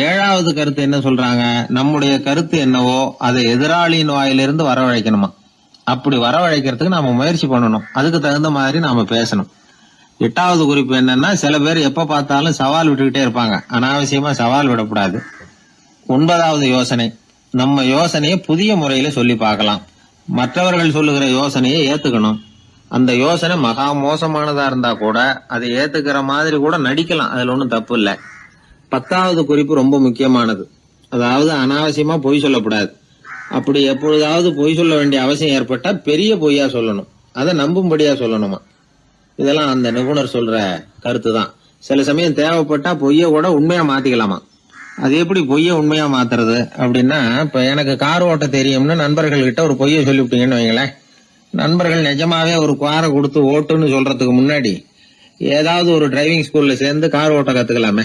7வது கருத்து என்ன சொல்றாங்க, நம்முடைய கருத்து என்னவோ அதை எதிராளியின் வாயிலிருந்து வரவழைக்கணுமா. அப்படி வரவழைக்கிறதுக்கு நாம முயற்சி பண்ணணும். அதுக்கு தகுந்த மாதிரி நாம பேசணும். 8வது குறிப்பு என்னன்னா, சில பேர் எப்ப பார்த்தாலும் சவால் விட்டுக்கிட்டே இருப்பாங்க. அனாவசியமா சவால் விடக்கூடாது. 9வது யோசனை, நம்ம யோசனையை புதிய முறையில சொல்லி பார்க்கலாம். மற்றவர்கள் சொல்லுகிற யோசனையை ஏத்துக்கணும். அந்த யோசனை மகா மோசமானதா இருந்தா கூட அதை ஏத்துக்கிற மாதிரி கூட நடிக்கலாம். அதுல ஒன்றும் தப்பு இல்லை. 10வது குறிப்பு ரொம்ப முக்கியமானது. அதாவது அனாவசியமா பொய் சொல்லக்கூடாது. அப்படி எப்பொழுதாவது பொய் சொல்ல வேண்டிய அவசியம் ஏற்பட்டா பெரிய பொய்யா சொல்லணும். அதை நம்பும்படியா சொல்லணுமா. இதெல்லாம் அந்த நிபுணர் சொல்ற கருத்து தான். சில சமயம் தேவைப்பட்டா பொய்ய கூட உண்மையா மாத்திக்கலாமா. அது எப்படி பொய்ய உண்மையா மாத்துறது அப்படின்னா, இப்ப எனக்கு கார் ஓட்ட தெரியும்னு நண்பர்கள் கிட்ட ஒரு பொய்ய சொல்லிவிட்டீங்கன்னு வைங்களேன். நண்பர்கள் நிஜமாவே ஒரு காரை கொடுத்து ஓட்டுன்னு சொல்றதுக்கு முன்னாடி ஏதாவது ஒரு டிரைவிங் ஸ்கூல்ல சேர்ந்து கார் ஓட்ட கத்துக்கலாமே.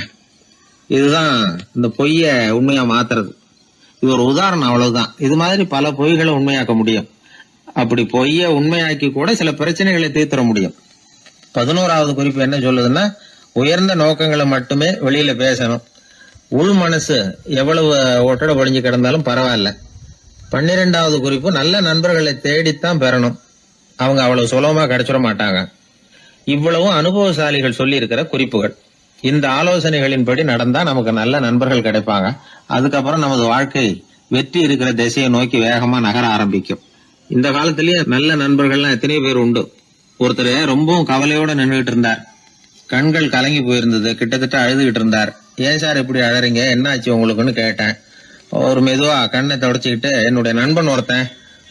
இதுதான் இந்த பொய்ய உண்மையா மாத்துறது. இது ஒரு உதாரணம், அவ்வளவுதான். இது மாதிரி பல பொய்களை உண்மையாக்க முடியும். அப்படி பொய்ய உண்மையாக்கி கூட சில பிரச்சனைகளை தீர்த்திட முடியும். 11வது குறிப்பு என்ன சொல்லுதுன்னா, உயர்ந்த நோக்கங்களை மட்டுமே வெளியில பேசணும். உள் மனசு எவ்வளவு ஒட்டடை படிஞ்சு கிடந்தாலும் பரவாயில்ல. 12வது குறிப்பு, நல்ல நண்பர்களை தேடித்தான் பெறணும். அவங்க அவ்வளவு சுலபமா கிடைச்சிட மாட்டாங்க. இவ்வளவும் அனுபவசாலிகள் சொல்லி இருக்கிற குறிப்புகள். இந்த ஆலோசனைகளின்படி நடந்தா நமக்கு நல்ல நண்பர்கள் கிடைப்பாங்க. அதுக்கப்புறம் நமது வாழ்க்கை வெற்றி இருக்கிற திசையை நோக்கி வேகமா நகர ஆரம்பிக்கும். இந்த காலத்திலேயே நல்ல நண்பர்கள்லாம் எத்தனை பேர் உண்டு. ஒருத்தர் ரொம்பவும் கவலையோட நின்றுகிட்டு இருந்தார். கண்கள் கலங்கி போயிருந்தது. கிட்டத்தட்ட அழுதுகிட்டு இருந்தார். ஏன் சார் இப்படி அழறீங்க, என்ன ஆச்சு உங்களுக்குன்னு கேட்டேன். ஒரு மெதுவா கண்ணை தொடச்சிக்கிட்டு, என்னுடைய நண்பன் ஒருத்தன்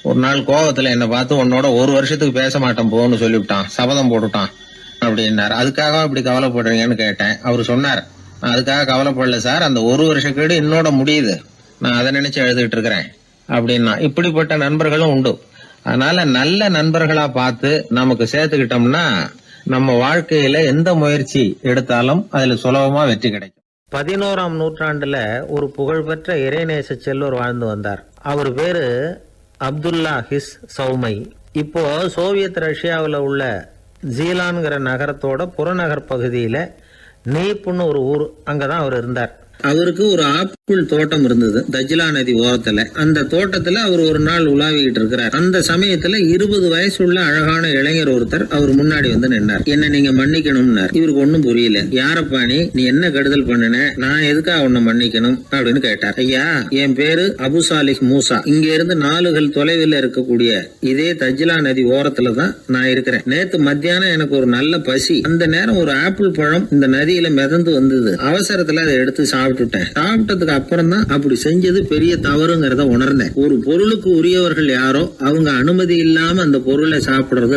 ஒரு நாள் கோவத்துல என்னை பார்த்து உன்னோட 1 வருஷத்துக்கு பேச மாட்டேன் போன்னு சொல்லிவிட்டான், சபதம் போட்டுட்டான் அப்படின்னாரு. அதுக்காக இப்படி கவலைப்படுறீங்கன்னு கேட்டேன். அவரு சொன்னார், நான் அதுக்காக கவலைப்படல சார், அந்த 1 வருஷ கேடு என்னோட முடியுது, நான் அதை நினைச்சு எழுதிட்டு இருக்கிறேன் அப்படின்னா. இப்படிப்பட்ட நண்பர்களும் உண்டு. அதனால நல்ல நண்பர்களா பார்த்து நமக்கு சேர்த்துக்கிட்டோம்னா நம்ம வாழ்க்கையில எந்த முயற்சி எடுத்தாலும் அதுல சுலபமா வெற்றி கிடைக்கும். 11ஆம் நூற்றாண்டுல ஒரு புகழ்பெற்ற இறைநேச செல்வர் வாழ்ந்து வந்தார். அவர் பேரு அப்துல்லா ஹிஸ் சௌமை. இப்போ சோவியத் ரஷ்யாவில் உள்ள ஜீலான்கிற நகரத்தோட புறநகர் பகுதியில நீப்புன்னு ஒரு ஊர், அங்கதான் அவர் இருந்தார். அவருக்கு ஒரு ஆப்பிள் தோட்டம் இருந்தது தஜ்லா நதி ஓரத்துல. அந்த தோட்டத்துல அவர் ஒரு நாள் உலாவிக்கிட்டு இருக்கிறார். அந்த சமயத்துல 20 வயசுள்ள அழகான இளைஞர் ஒருத்தர் அவர் முன்னாடி வந்து நின்னார். என்ன நீங்க மன்னிக்கணும்னார். இவருக்கு ஒன்னும் புரியல. யாரப்பா நீ என்ன கெடுதல் பண்ணுன, நான் எதுக்காக உன்னை மன்னிக்கணும் அப்படின்னு கேட்டார். ஐயா, என் பேரு அபு சாலிஹ் மூசா. இங்க இருந்து 4 கல் தொலைவில் இருக்கக்கூடிய இதே தஜ்லா நதி ஓரத்துல தான் நான் இருக்கிறேன். நேத்து மத்தியானம் எனக்கு ஒரு நல்ல பசி. அந்த நேரம் ஒரு ஆப்பிள் பழம் இந்த நதியில மிதந்து வந்தது. அவசரத்துல அதை எடுத்து சாப்பிட்டதுக்கு அப்புறம் தான் அப்படி செஞ்சது பெரிய தவறுங்கிறத உணர்ந்தேன். ஒரு பொருளுக்கு உரியவர்கள் யாரோ அவங்க அனுமதி இல்லாம அந்த பொருளை சாப்பிடுறது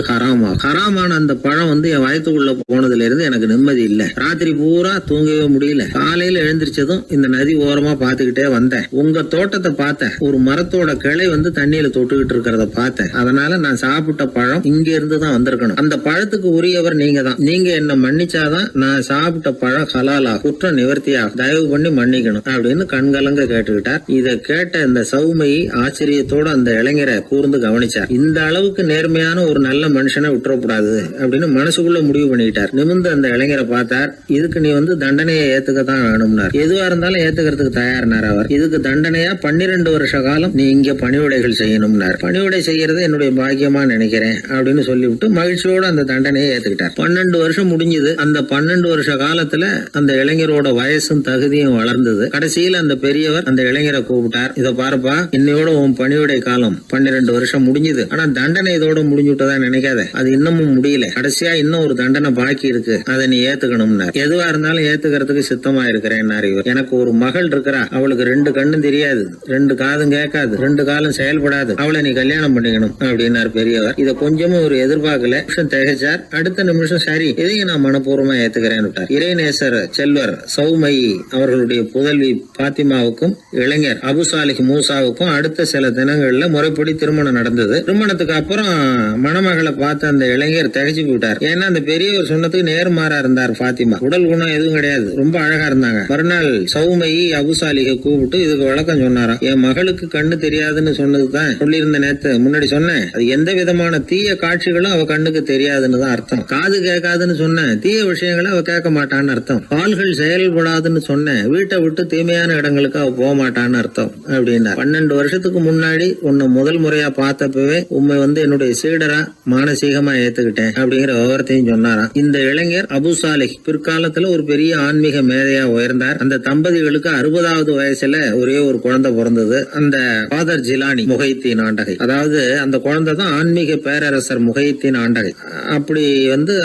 ஹராமான அந்த பழம் என் வயத்துக்குள்ள போனதுல இருந்து எனக்கு நிம்மதி இல்ல. ராத்திரி பூரா தூங்கவே முடியல. காலையில எழுந்திரிச்சதும் இந்த நதி ஓரமா பாத்துக்கிட்டே வந்தேன். உங்க தோட்டத்தை பார்த்தேன். ஒரு மரத்தோட கிளை தண்ணியில தொட்டுக்கிட்டு இருக்கிறத பார்த்தேன். அதனால நான் சாப்பிட்ட பழம் இங்க இருந்து தான் வந்திருக்கணும். அந்த பழத்துக்கு உரியவர் நீங்க தான். நீங்க என்ன மன்னிச்சாதான் நான் சாப்பிட்ட பழம் ஹலாலா, குற்றம் நிவர்த்தியா, தயவு பண்ணி மன்னிக்கணும் அப்படின்னு கண்கலங்க கேட்டுக்கிட்டார். இத கேட்ட இந்த சௌமையை ஆச்சரியத்தோட அந்த இளைஞரை கூர்ந்து கவனிச்சார். இந்த அளவுக்கு நேர்மையான ஒரு நல்ல மனுஷனை விட்டுறக்கூடாது அப்படின்னு மனசுக்குள்ள முடிவு பண்ணிக்கிட்டார். நிமிர்ந்து அந்த இளைஞரை பார்த்தார். இதுக்கு நீ தண்டனையை ஏத்துக்கத்தான் வேணும்னார். எதுவா இருந்தாலும் ஏத்துக்கிறதுக்கு தயார்னார் அவர். இதுக்கு தண்டனையா 12 வருஷ காலம் நீ இங்க பணிவிடைகள் செய்யணும்னார். பணிவிடை செய்யறது என்னுடைய பாக்கியமா நினைக்கிறேன் அப்படின்னு சொல்லிவிட்டு மகிழ்ச்சியோட அந்த தண்டனையை ஏத்துக்கிட்டார். 12 வருஷம் முடிஞ்சது. அந்த 12 வருஷ காலத்துல அந்த இளைஞரோட வயசும் தகுதியும் வளர்ந்தது. கடைசியில் அந்த பெரியவர் அந்த இளைஞரை கூப்பிட்டார். இத பாருப்பா, இன்னையோட உன் பணிவிடை காலம் 12 வருஷம் முடிஞ்சது. ஆனா தண்டனை இதோட முடிஞ்சுட்டதா நினைக்காத. அது இன்னமும் முடியல. கடைசியா இன்னும் ஒரு தண்டனை பாக்கி இருக்கு. அதை நீ ஏத்துக்கணும்னார். எதுவா இருந்தாலும் ஏத்துக்கிறதுக்கு சித்தமா இருக்கிறேன் இவர். எனக்கு ஒரு மகள் இருக்கிறா. அவளுக்கு 2 கண்ணும் தெரியாது, 2 காதும் கேட்காது, 2 காலும் செயல்படாது. அவளை நீ கல்யாணம் பண்ணிக்கணும் அப்படின்னார் பெரியவர். இதை கொஞ்சமும் ஒரு எதிர்பார்க்கல. திகைச்சார். அடுத்த நிமிஷம் சரி, இதையும் நான் மனப்பூர்வமா ஏத்துக்கிறேன். இறைநேசர் செல்வர் சௌமை அவர்கள் அவர்களுடைய புதல்வி பாத்திமாவுக்கும் இளைஞர் அபு சாலிஹ் மூசாவுக்கும் அடுத்த சில தினங்கள்ல முறைப்படி திருமணம் நடந்தது. திருமணத்துக்கு அப்புறம் மணமகளை பார்த்த அந்த இளைஞர் திகைச்சு போயிட்டார். ஏன்னா அந்த பெரியவர் சொன்னதுக்கு நேர்மாறா இருந்தார் பாத்திமா. உடல் குணம் எதுவும் கிடையாது, ரொம்ப அழகா இருந்தாங்க. மறுநாள் சௌமையை அபு சாலிஹை கூப்பிட்டு இதுக்கு விளக்கம் சொன்னாராம். என் மகளுக்கு கண்ணு தெரியாதுன்னு சொன்னதுதான் சொல்லியிருந்த நேத்து முன்னாடி சொன்னேன். அது எந்த விதமான தீய காட்சிகளும் அவ கண்ணுக்கு தெரியாதுன்னு தான் அர்த்தம். காது கேட்காதுன்னு சொன்ன தீய விஷயங்களை அவ கேட்க மாட்டான்னு அர்த்தம். கால்கள் செயல்படாதுன்னு சொன்ன வீட்டை விட்டு தீமையான இடங்களுக்கு அவ போக மாட்டான்னு அர்த்தம் அப்படின்னா. 12 வருஷத்துக்கு முன்னாடி உன்னை முதல் முறையா பார்த்தப்பவே உண்மை என்னுடைய சீடரா மானசீகமா ஏத்துக்கிட்டேன் அப்படிங்கிற விவரத்தையும் சொன்னாராம். இந்த இளைஞர் அபு சாலிஹ் பிற்காலத்துல ஒரு பெரிய ஆன்மீக மேதையா உயர்ந்தார். அந்த தம்பதிகளுக்கு 60வது வயசுல ஒரே ஒரு குழந்தை பிறந்தது. அந்த ஃபாதர் ஜிலானி முஹைத்தீன் ஆண்டகை, அதாவது அந்த குழந்தை தான் ஆன்மீக பேரரசர் முஹைத்தீன் ஆண்டகை. அப்படி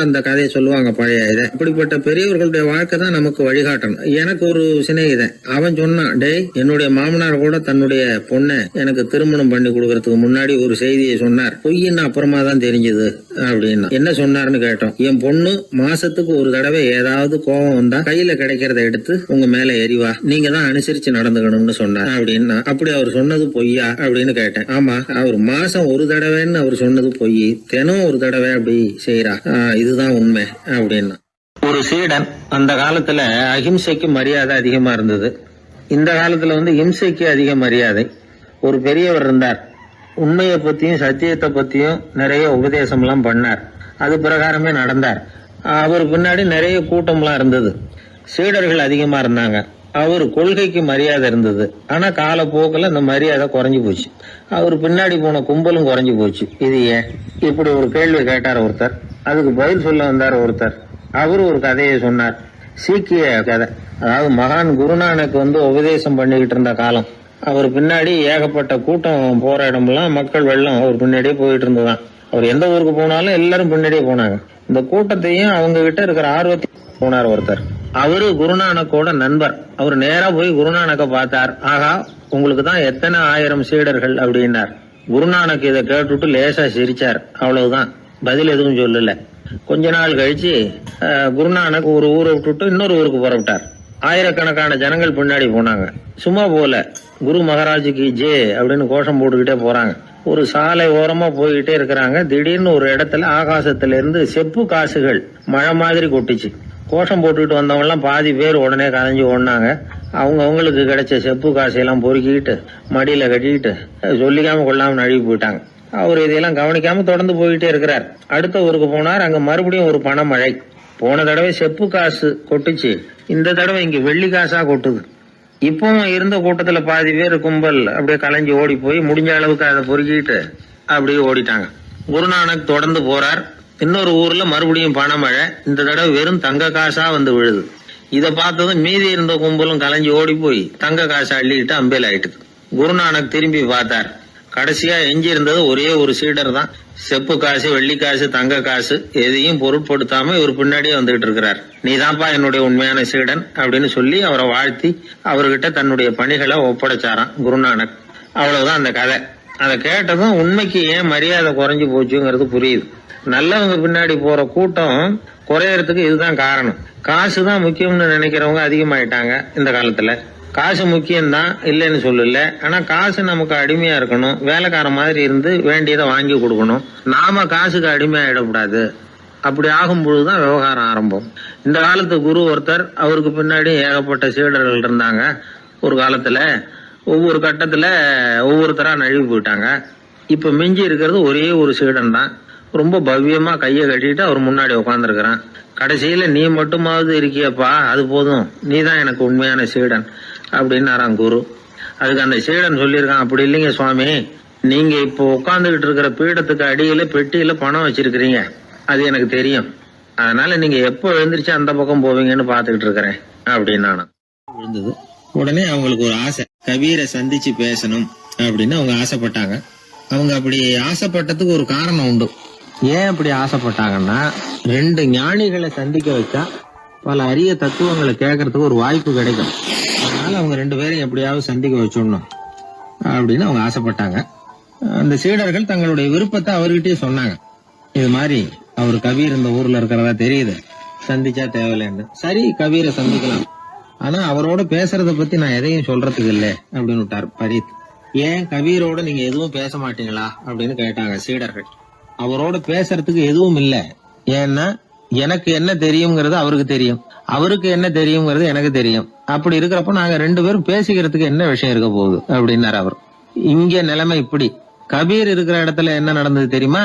அந்த கதையை சொல்லுவாங்க பழைய இதை. அப்படிப்பட்ட பெரியவர்களுடைய வாழ்க்கை தான் நமக்கு வழிகாட்டணும். எனக்கு ஒரு சிநேகிதன், அவன் சொன்னான், டேய் என்னுடைய மாமனார் கூட தன்னுடைய பொண்ணை எனக்கு திருமணம் பண்ணி கொடுக்கறதுக்கு முன்னாடி ஒரு செய்தியை சொன்னார். பொய்ன்னு அப்புறமா தான் தெரிஞ்சது அப்படின்னா. என்ன சொன்னார்னு கேட்டோம். என் பொண்ணு மாசத்துக்கு ஒரு தடவை ஏதாவது கோபம் வந்தா கையில கிடைக்கிறத எடுத்து உங்க மேல எரிவா, நீங்க தான் அனுசரிச்சு நடந்துக்கணும்னு சொன்னார் அப்படின்னா. அப்படி அவர் சொன்னது பொய்யா அப்படின்னு கேட்டேன். ஆமா, அவர் மாசம் ஒரு தடவைன்னு அவர் சொன்னது பொய், தினம் ஒரு தடவை அப்படி செய்யறா, இதுதான் உண்மை அப்படின்னா. ஒரு சீடன் அந்த காலத்துல அஹிம்சைக்கு மரியாதை அதிகமா இருந்தது. இந்த காலத்துல இம்சைக்கு அதிக மரியாதை. ஒரு பெரியவர் இருந்தார், உண்மையை பத்தியும் சத்தியத்தை பத்தியும் நிறைய உபதேசம் எல்லாம் பண்ணார். அது பிரகாரமே நடந்தார். அவர் பின்னாடி நிறைய கூட்டம்லாம் இருந்தது, சீடர்கள் அதிகமா இருந்தாங்க. அவர் கொள்கைக்கு மரியாதை இருந்தது. ஆனா காலப்போக்கில் அந்த மரியாதை குறைஞ்சு போச்சு. அவர் பின்னாடி போன கும்பலும் குறைஞ்சு போச்சு. இது ஏன்? இப்படி ஒரு கேள்வி கேட்டார் ஒருத்தர். அதுக்கு பதில் சொல்ல வந்தார் ஒருத்தர். அவரு ஒரு கதையை சொன்னார், சீக்கிய கதை. அதாவது மகான் குருநானக் உபதேசம் பண்ணிக்கிட்டு இருந்த காலம். அவர் பின்னாடி ஏகப்பட்ட கூட்டம் போற இடமெல்லாம் மக்கள் வெள்ளம் அவர் பின்னாடியே போயிட்டு இருந்ததுதான். அவர் எந்த ஊருக்கு போனாலும் எல்லாரும் பின்னாடியே போனாங்க. இந்த கூட்டத்தையும் அவங்க கிட்ட இருக்கிற ஆர்வத்தை போனார் ஒருத்தர். அவரு குருநானக்கோட நண்பர். அவர் நேரா போய் குருநானக்க பார்த்தார். ஆகா, உங்களுக்கு தான் எத்தனை ஆயிரம் சீடர்கள் அப்படின்னார். குருநானக் இதை கேட்டுட்டு லேசா சிரிச்சார், அவ்வளவுதான், பதில் எதுவும் சொல்லல. கொஞ்ச நாள் கழிச்சு குருநானக் ஒரு ஊரை விட்டுட்டு இன்னொரு ஊருக்கு புறப்பட்டார். ஆயிரக்கணக்கான ஜனங்கள் பின்னாடி போனாங்க. சும்மா போல, குரு மகாராஜுக்கு ஜே அப்படின்னு கோஷம் போட்டுக்கிட்டே போறாங்க. ஒரு சாலை ஓரமா போய்கிட்டே இருக்கிறாங்க. திடீர்னு ஒரு இடத்துல ஆகாசத்துல இருந்து செப்பு காசுகள் மழை மாதிரி கொட்டுச்சு. கோஷம் போட்டுக்கிட்டு வந்தவங்க எல்லாம் பாதி பேர் உடனே கதைஞ்சு ஓடினாங்க. அவங்களுக்கு கிடைச்ச செப்பு காசையெல்லாம் பொறுக்கிட்டு மடியில கட்டிக்கிட்டு சொல்லிக்காம கொள்ளாம நழுவி போயிட்டாங்க. அவர் இதையெல்லாம் கவனிக்காம தொடர்ந்து போயிட்டே இருக்கிறார். அடுத்த ஊருக்கு போனார். அங்க மறுபடியும் ஒரு பணமழை. போன தடவை செப்பு காசு கொட்டுச்சு, இந்த தடவை இங்க வெள்ளி காசா கொட்டுது. இப்பவும் இருந்த கூட்டத்துல பாதி பேர் கும்பல் அப்படியே கலைஞ்சு ஓடி போய் முடிஞ்ச அளவுக்கு அதை பொறுக்கிட்டு அப்படியே ஓடிட்டாங்க. குருநானக் தொடர்ந்து போறார். இன்னொரு ஊர்ல மறுபடியும் பணமழை. இந்த தடவை வெறும் தங்க காசா விழுது. இதை பார்த்ததும் மீதி இருந்த கும்பலும் கலைஞ்சு ஓடி போய் தங்க காசை அள்ளிக்கிட்டு அம்பேல் ஆயிட்டுது. குருநானக் திரும்பி பார்த்தார். கடைசியா எஞ்சி இருந்தது ஒரே ஒரு சீடர் தான். செப்பு காசு, வெள்ளி காசு, தங்க காசு எதையும் பொருட்படுத்தாம இவர் பின்னாடியே வந்துகிட்டு இருக்கிறார். நீதான்ப்பா என்னுடைய உண்மையான சீடன் அப்படின்னு சொல்லி அவரை வாழ்த்தி அவர்கிட்ட தன்னுடைய பணிகளை ஒப்படைச்சாராம் குருநானக். அவ்வளவுதான் அந்த கதை. அதை கேட்டதும் உண்மைக்கு ஏன் மரியாதை குறைஞ்சு போச்சுங்கிறது புரியுது. நல்லவங்க பின்னாடி போற கூட்டம் குறையறதுக்கு இதுதான் காரணம். காசு தான் முக்கியம்னு நினைக்கிறவங்க அதிகமாயிட்டாங்க இந்த காலத்துல. காசு முக்கியம்தான், இல்லைன்னு சொல்லல. ஆனா காசு நமக்கு அடிமையா இருக்கணும். வேலைக்கார மாதிரி இருந்து வேண்டியதை வாங்கி கொடுக்கணும். நாம காசுக்கு அடிமையாயிடக்கூடாது. அப்படி ஆகும் பொழுதுதான் விவகாரம் ஆரம்பம். இந்த காலத்து குரு ஒருத்தர், அவருக்கு பின்னாடி ஏகப்பட்ட சீடர்கள் இருந்தாங்க. ஒரு காலத்துல ஒவ்வொரு கட்டத்துல ஒவ்வொருத்தரா நழுவி போயிட்டாங்க. இப்ப மிஞ்சி இருக்கிறது ஒரே ஒரு சீடன் தான். ரொம்ப பவ்யமா கையை கட்டிட்டு அவர் முன்னாடி உட்காந்துருக்கிறான். கடைசியில நீ மட்டுமாவது இருக்கியப்பா, அது போதும், நீ தான் எனக்கு உண்மையான சீடன் அப்படின்னாராம் குரு. அதுக்கு அந்த சீடன் சொல்லியிருக்கான், அப்படி இல்லைங்க சுவாமி, நீங்க இப்போ உட்காந்துக்கிட்டு இருக்கிற பீடத்துக்கு அடியில பெட்டியில பணம் வச்சிருக்கிறீங்க, அது எனக்கு தெரியும். அதனால நீங்க எப்போ எழுந்திரிச்சு அந்த பக்கம் போவீங்கன்னு பாத்துக்கிட்டு இருக்கிறேன் அப்படின்னா விழுந்தது. உடனே அவங்களுக்கு ஒரு ஆசை, கபீரை சந்திச்சு பேசணும் அப்படின்னு அவங்க ஆசைப்பட்டாங்க. அவங்க அப்படி ஆசைப்பட்டதுக்கு ஒரு காரணம் உண்டு. ஏன் அப்படி ஆசைப்பட்டாங்கன்னா, 2 ஞானிகளை சந்திக்க வச்சா பல அரிய தத்துவங்களை கேட்கறதுக்கு ஒரு வாய்ப்பு கிடைக்கும். அதனால அவங்க 2 பேரையும் எப்படியாவது சந்திக்க வச்சிடணும் அப்படின்னு அவங்க ஆசைப்பட்டாங்க. அந்த சீடர்கள் தங்களுடைய விருப்பத்தை அவர்கிட்டயே சொன்னாங்க. இது மாதிரி அவர் கபீர் இந்த ஊர்ல இருக்கிறதா தெரியுது, சந்திச்சா தேவையில்லைன்னு. சரி, கபீரை சந்திக்கலாம் ஆனா அவரோட பேசுறத பத்தி நான் எதையும் சொல்றதுக்கு இல்ல அப்படின்னு விட்டார் பரீத். ஏன் கபீரோட நீங்க எதுவும் பேச மாட்டீங்களா அப்படின்னு கேட்டாங்க சீடர்கள். அவரோட பேசுறதுக்கு எதுவும் இல்ல, ஏன்னா எனக்கு என்ன தெரியுங்கிறது அவருக்கு தெரியும், அவருக்கு என்ன தெரியுங்கிறது எனக்கு தெரியும். அப்படி இருக்கிறப்ப நாங்க 2 பேரும் பேசிக்கிறதுக்கு என்ன விஷயம் இருக்க போகுது அப்படின்னாரு அவர். இங்க நிலைமை இப்படி. கபீர் இருக்கிற இடத்துல என்ன நடந்தது தெரியுமா?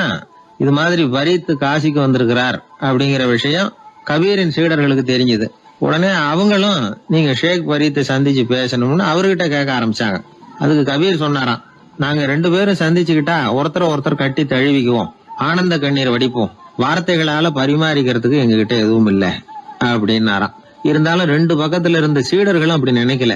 இது மாதிரி பரீத் காசிக்கு வந்திருக்கிறார் அப்படிங்கிற விஷயம் கபீரின் சீடர்களுக்கு தெரிஞ்சது. உடனே அவங்களும் நீங்க ஷேக் பரீத்தை சந்திச்சு பேசணும்னு அவர்கிட்ட கேட்க ஆரம்பிச்சாங்க. அதுக்கு கபீர் சொன்னாராம், நாங்க 2 பேரும் சந்திச்சுக்கிட்டா ஒருத்தர் கட்டி தழுவிக்குவோம், ஆனந்த கண்ணீர் வடிப்போம், வார்த்தைகளால பரிமாறிக்கிறதுக்கு எங்ககிட்ட எதுவும் இல்ல அப்படின்னாராம். இருந்தாலும் 2 பக்கத்துல இருந்த சீடர்களும் அப்படி நினைக்கல.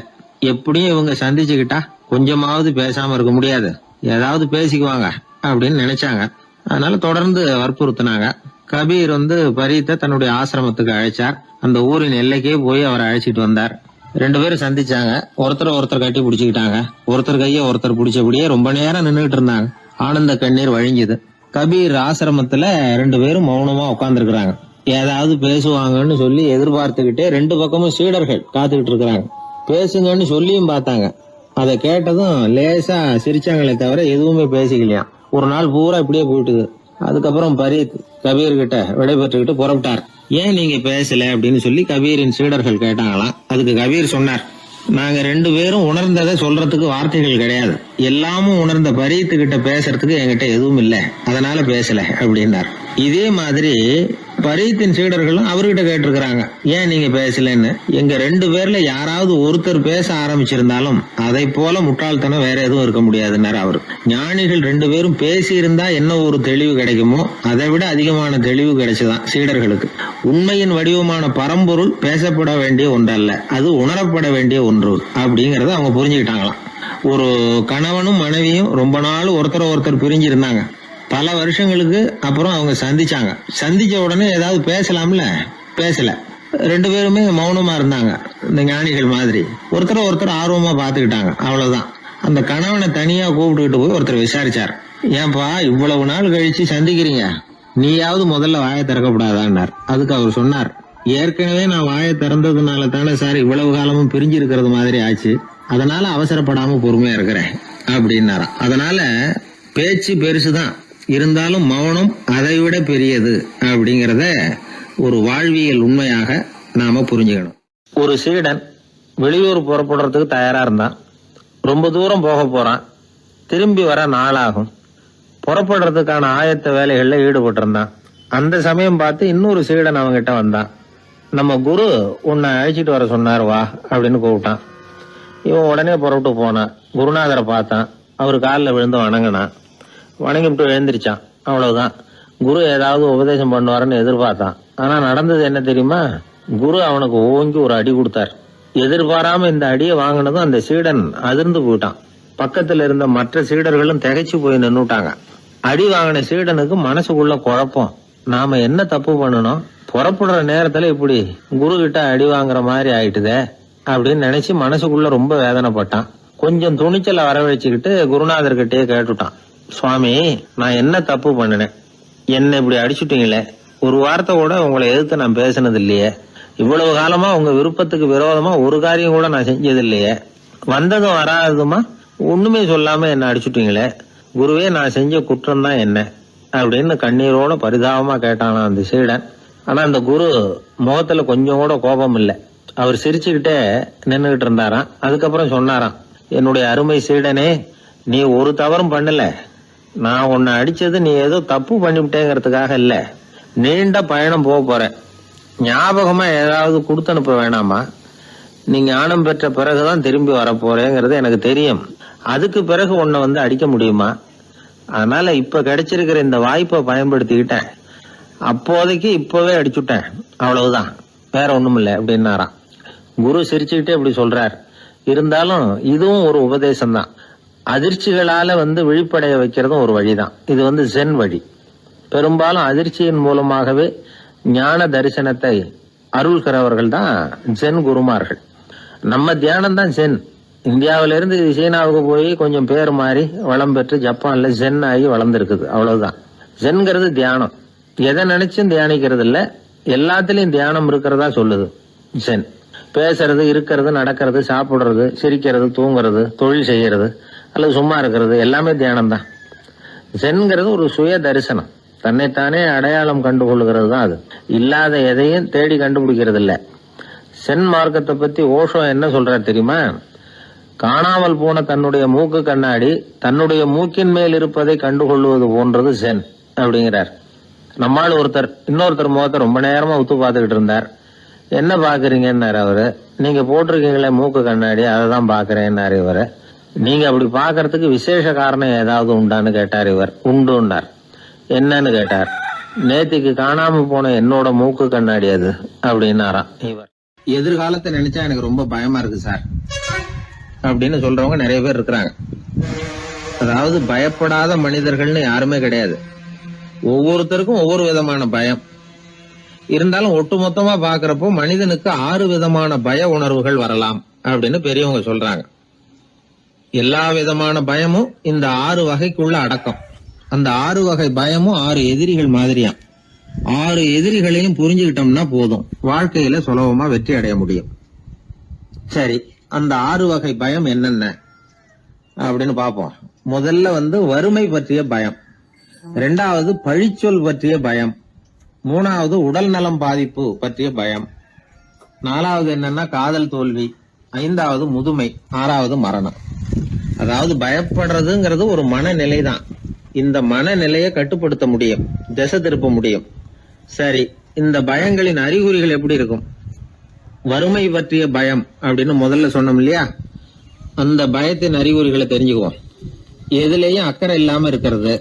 எப்படியும் இவங்க சந்திச்சுக்கிட்டா கொஞ்சமாவது பேசாம இருக்க முடியாது, ஏதாவது பேசிக்குவாங்க அப்படின்னு நினைச்சாங்க. அதனால தொடர்ந்து வற்புறுத்தினாங்க. கபீர் பரீத்தை தன்னுடைய ஆசிரமத்துக்கு அழைச்சார். அந்த ஊரின் எல்லைக்கே போய் அவரை அழைச்சிட்டு வந்தார். 2 பேரும் சந்திச்சாங்க. ஒருத்தர் கட்டி பிடிச்சுக்கிட்டாங்க. ஒருத்தர் கைய ஒருத்தர் பிடிச்சபடியே ரொம்ப நேரம் நின்றுட்டு இருந்தாங்க. ஆனந்த கண்ணீர் வழிஞ்சுது. கபீர் ஆசிரமத்துல 2 பேரும் மௌனமா உட்கார்ந்துருக்காங்க. ஏதாவது பேசுவாங்கன்னு சொல்லி எதிர்பார்த்துக்கிட்டே 2 பக்கமும் சீடர்கள் காத்துக்கிட்டு இருக்கிறாங்க. பேசுங்கன்னு சொல்லியும் பார்த்தாங்க. அதை கேட்டதும் லேசா சிரிச்சாங்களே தவிர எதுவுமே பேசிக்கலையாம். ஒரு நாள் பூரா இப்படியே போயிட்டுது. அதுக்கப்புறம் பரீத் கபீர் கிட்ட விடைபெற்றுக்கிட்டு புறப்பட்டார். ஏன் நீங்க பேசல அப்படின்னு சொல்லி கபீரின் சீடர்கள் கேட்டாங்களாம். அதுக்கு கபீர் சொன்னார், நாங்க 2 பேரும் உணர்ந்ததை சொல்றதுக்கு வார்த்தைகள் கிடையாது, எல்லாமும் உணர்ந்த பரீத்து கிட்ட பேசுறதுக்கு என்கிட்ட எதுவும் இல்ல, அதனால பேசல அப்படின்னார். இதே மாதிரி பரீத்தின் சீடர்களும் அவர்கிட்ட கேட்டிருக்கிறாங்க, ஏன் நீங்க பேசலன்னு. எங்க 2 பேர்ல யாராவது ஒருத்தர் பேச ஆரம்பிச்சிருந்தாலும் அதை போல முட்டாள்தனம் வேற எதுவும் இருக்க முடியாதுன்னாரு அவரு. ஞானிகள் 2 பேரும் பேசி இருந்தா என்ன ஒரு தெளிவு கிடைக்குமோ அதை விட அதிகமான தெளிவு கிடைச்சுதான் சீடர்களுக்கு. உண்மையின் வடிவமான பரம்பொருள் பேசப்பட வேண்டிய ஒன்றல்ல, அது உணரப்பட வேண்டிய ஒன்று அப்படிங்கறத அவங்க புரிஞ்சுக்கிட்டாங்களாம். ஒரு கணவனும் மனைவியும் ரொம்ப நாள் ஒருத்தர் பிரிஞ்சிருந்தாங்க. பல வருஷங்களுக்கு அப்புறம் அவங்க சந்திச்சாங்க. சந்திச்ச உடனே ஏதாவது பேசலாம்ல, பேசல. 2 பேருமே மௌனமா இருந்தாங்க. இந்த ஞானிகள் மாதிரி ஒருத்தர் ஆர்வமா பாத்துக்கிட்டாங்க, அவ்வளவுதான். அந்த கணவனை தனியா கூப்பிட்டுக்கிட்டு போய் ஒருத்தர் விசாரிச்சார், ஏன்பா இவ்வளவு நாள் கழிச்சு சந்திக்கிறீங்க, நீயாவது முதல்ல வாயை திறக்கப்படாதான்னார். அதுக்கு அவர் சொன்னார், ஏற்கனவே நான் வாயை திறந்ததுனால தானே சார் இவ்வளவு காலமும் பிரிஞ்சு இருக்கிறது மாதிரி ஆச்சு, அதனால அவசரப்படாம பொறுமையா இருக்கிறேன் அப்படின்னாராம். அதனால பேச்சு பெருசுதான், இருந்தாலும் மௌனம் அதை விட பெரியது அப்படிங்கறத ஒரு வாழ்வியல் உண்மையாக நாம புரிஞ்சுக்கணும். ஒரு சீடன் வெளியூர் புறப்படுறதுக்கு தயாரா இருந்தான். ரொம்ப தூரம் போக போறான். திரும்பி வர நாளாகும். புறப்படுறதுக்கான ஆயத்த வேலைகள்ல ஈடுபட்டு இருந்தான். அந்த சமயம் பார்த்து இன்னொரு சீடன் அவங்கிட்ட வந்தான். நம்ம குரு உன்னை அழைச்சிட்டு வர சொன்னார், வா அப்படின்னு கூப்பிட்டான். இவன் உடனே புறப்பட்டு போனான். குருநாதரை பார்த்தான். அவர் காலில் விழுந்து வணங்கினான். வணங்கிவிட்டு எழுந்திரிச்சான். அவ்வளவுதான். குரு ஏதாவது உபதேசம் பண்ணுவாருன்னு எதிர்பார்த்தான். ஆனா நடந்தது என்ன தெரியுமா? குரு அவனுக்கு ஓங்கி ஒரு அடி கொடுத்தார். எதிர்பாராம இந்த அடியை வாங்கினதும் அந்த சீடன் அதிர்ந்து போயிட்டான். பக்கத்துல இருந்த மற்ற சீடர்களும் திகைச்சு போய் நின்னுட்டாங்க. அடி வாங்கின சீடனுக்கு மனசுக்குள்ள குழப்பம். நாம என்ன தப்பு பண்ணணும், புறப்படுற நேரத்துல இப்படி குரு கிட்ட அடி வாங்குற மாதிரி ஆயிட்டுதே அப்படின்னு நினைச்சு மனசுக்குள்ள ரொம்ப வேதனைப்பட்டான். கொஞ்சம் துணிச்சலை வரவழைச்சுக்கிட்டு குருநாதர்கிட்டயே கேட்டுட்டான், சுவாமி நான் என்ன தப்பு பண்ணினேன், என்ன இப்படி அடிச்சுட்டீங்களே, ஒரு வார்த்தை கூட உங்களை எதிர்த்து நான் பேசினது இல்லையே, இவ்வளவு காலமா உங்க விருப்பத்துக்கு விரோதமா ஒரு காரியம் கூட நான் செஞ்சது இல்லையே, வந்ததும் வராததுமா ஒண்ணுமே சொல்லாம என்ன அடிச்சுட்டீங்களே, குருவே நான் செஞ்ச குற்றம் தான் என்ன அப்படின்னு கண்ணீரோட பரிதாபமா கேட்டானா அந்த சீடன். ஆனா அந்த குரு முகத்துல கொஞ்சம் கூட கோபம் இல்லை. அவர் சிரிச்சுக்கிட்டே நின்னுகிட்டு இருந்தாராம். அதுக்கப்புறம் சொன்னாராம், என்னுடைய அருமை சீடனே, நீ ஒரு தவறும் பண்ணல, நான் உன்னை அடிச்சது நீ ஏதோ தப்பு பண்ணிவிட்டேங்கிறதுக்காக இல்ல, நீண்ட பயணம் போக போற, ஞாபகமா ஏதாவது கொடுத்து அனுப்ப வேணாமா, நீ ஞானம் பெற்ற பிறகுதான் திரும்பி வர போறேங்கிறது எனக்கு தெரியும், அதுக்கு பிறகு உன்னை அடிக்க முடியுமா, அதனால இப்ப கிடைச்சிருக்கிற இந்த வாய்ப்பை பயன்படுத்திக்கிட்டேன், அப்போதைக்கு இப்பவே அடிச்சுட்டேன், அவ்வளவுதான், வேற ஒண்ணும் இல்லை அப்படின்னாராம். குரு சிரிச்சுக்கிட்டே இப்படி சொல்றார். இருந்தாலும் இதுவும் ஒரு உபதேசம் தான். அதிர்ச்சிகளால விழிப்படைய வைக்கிறதும் ஒரு வழிதான். இது ஜென் வழி. பெரும்பாலும் அதிர்ச்சியின் மூலமாகவே ஞான தரிசனத்தை அருள்கிறவர்கள் தான் ஜென் குருமார்கள். நம்ம தியானம் தான் ஜென். இந்தியாவிலிருந்து சீனாவுக்கு போய் கொஞ்சம் பேர் மாறி வளம் பெற்று ஜப்பான்ல ஜென் ஆகி வளர்ந்துருக்குது, அவ்வளவுதான். ஜென்கிறது தியானம். எதை நினைச்சும் தியானிக்கிறது இல்ல, எல்லாத்திலையும் தியானம் இருக்கிறதா சொல்லுது ஜென். பேசுறது, இருக்கிறது, நடக்கிறது, சாப்பிடுறது, சிரிக்கிறது, தூங்குறது, தொழில் செய்யறது அல்லது சும்மா இருக்கிறது எல்லாமே தியானம் தான். சென்கிறது ஒரு சுய தரிசனம், தன்னைத்தானே அடையாளம் கண்டுகொள்ளுகிறது தான். அது இல்லாத எதையும் தேடி கண்டுபிடிக்கிறது இல்லை. சென் மார்க்கத்தை பத்தி ஓஷோ என்ன சொல்றாரு தெரியுமா? காணாமல் போன தன்னுடைய மூக்கு கண்ணாடி தன்னுடைய மூக்கின் மேல் இருப்பதை கண்டுகொள்வது போன்றது சென் அப்படிங்கிறார். நம்மால் ஒருத்தர் இன்னொருத்தர் முகத்தை ரொம்ப நேரமா உத்து பார்த்துக்கிட்டு இருந்தார். என்ன பாக்குறீங்கன்னாரு அவரு. நீங்க போட்டிருக்கீங்களே மூக்கு கண்ணாடி, அதை தான் பாக்குறேன்னாரு இவரு. நீங்க அப்படி பாக்குறதுக்கு விசேஷ காரணம் ஏதாவது உண்டான்னு கேட்டார் இவர். உண்டுன்னார். என்னன்னு கேட்டார். நேத்திக்கு காணாம போன என்னோட மூக்கு கண்ணாடி அது அப்படின்னாராம் இவர். எதிர்காலத்தை நினைச்சா எனக்கு ரொம்ப பயமா இருக்கு சார் அப்படின்னு சொல்றவங்க நிறைய பேர் இருக்கிறாங்க. அதாவது பயப்படாத மனிதர்கள்னு யாருமே கிடையாது. ஒவ்வொருத்தருக்கும் ஒவ்வொரு விதமான பயம் இருந்தாலும் ஒட்டுமொத்தமா பாக்குறப்போ மனிதனுக்கு 6 விதமான பய உணர்வுகள் வரலாம் அப்படின்னு பெரியவங்க சொல்றாங்க. எல்லா விதமான பயமும் இந்த 6 வகைக்குள்ள அடக்கம். அந்த 6 வகை பயமும் 6 எதிரிகள் மாதிரியாம். 6 எதிரிகளையும் புரிஞ்சுக்கிட்டோம்னா போதும், வாழ்க்கையில சுலபமா வெற்றி அடைய முடியும். சரி, அந்த 6 வகை பயம் என்னென்ன அப்படின்னு பாப்போம். முதல்ல வறுமை பற்றிய பயம், 2வது பழிச்சொல் பற்றிய பயம், 3வது உடல் நலம் பாதிப்பு பற்றிய பயம், 4வது என்னன்னா காதல் தோல்வி, 5வது முதுமை, 6வது மரணம். அதாவது பயப்படுறதுங்கிறது ஒரு மனநிலை தான். இந்த மனநிலையை கட்டுப்படுத்த முடியும், திசை திருப்ப முடியும். சரி, இந்த பயங்களின் அறிகுறிகள் எப்படி இருக்கும்? வறுமை பற்றிய பயம் அப்படின்னு முதல்ல சொன்னோம் இல்லையா? அந்த பயத்தின் அறிகுறிகளை தெரிஞ்சுக்குவோம். எதுலேயும் அக்கறை இல்லாம இருக்கிறது,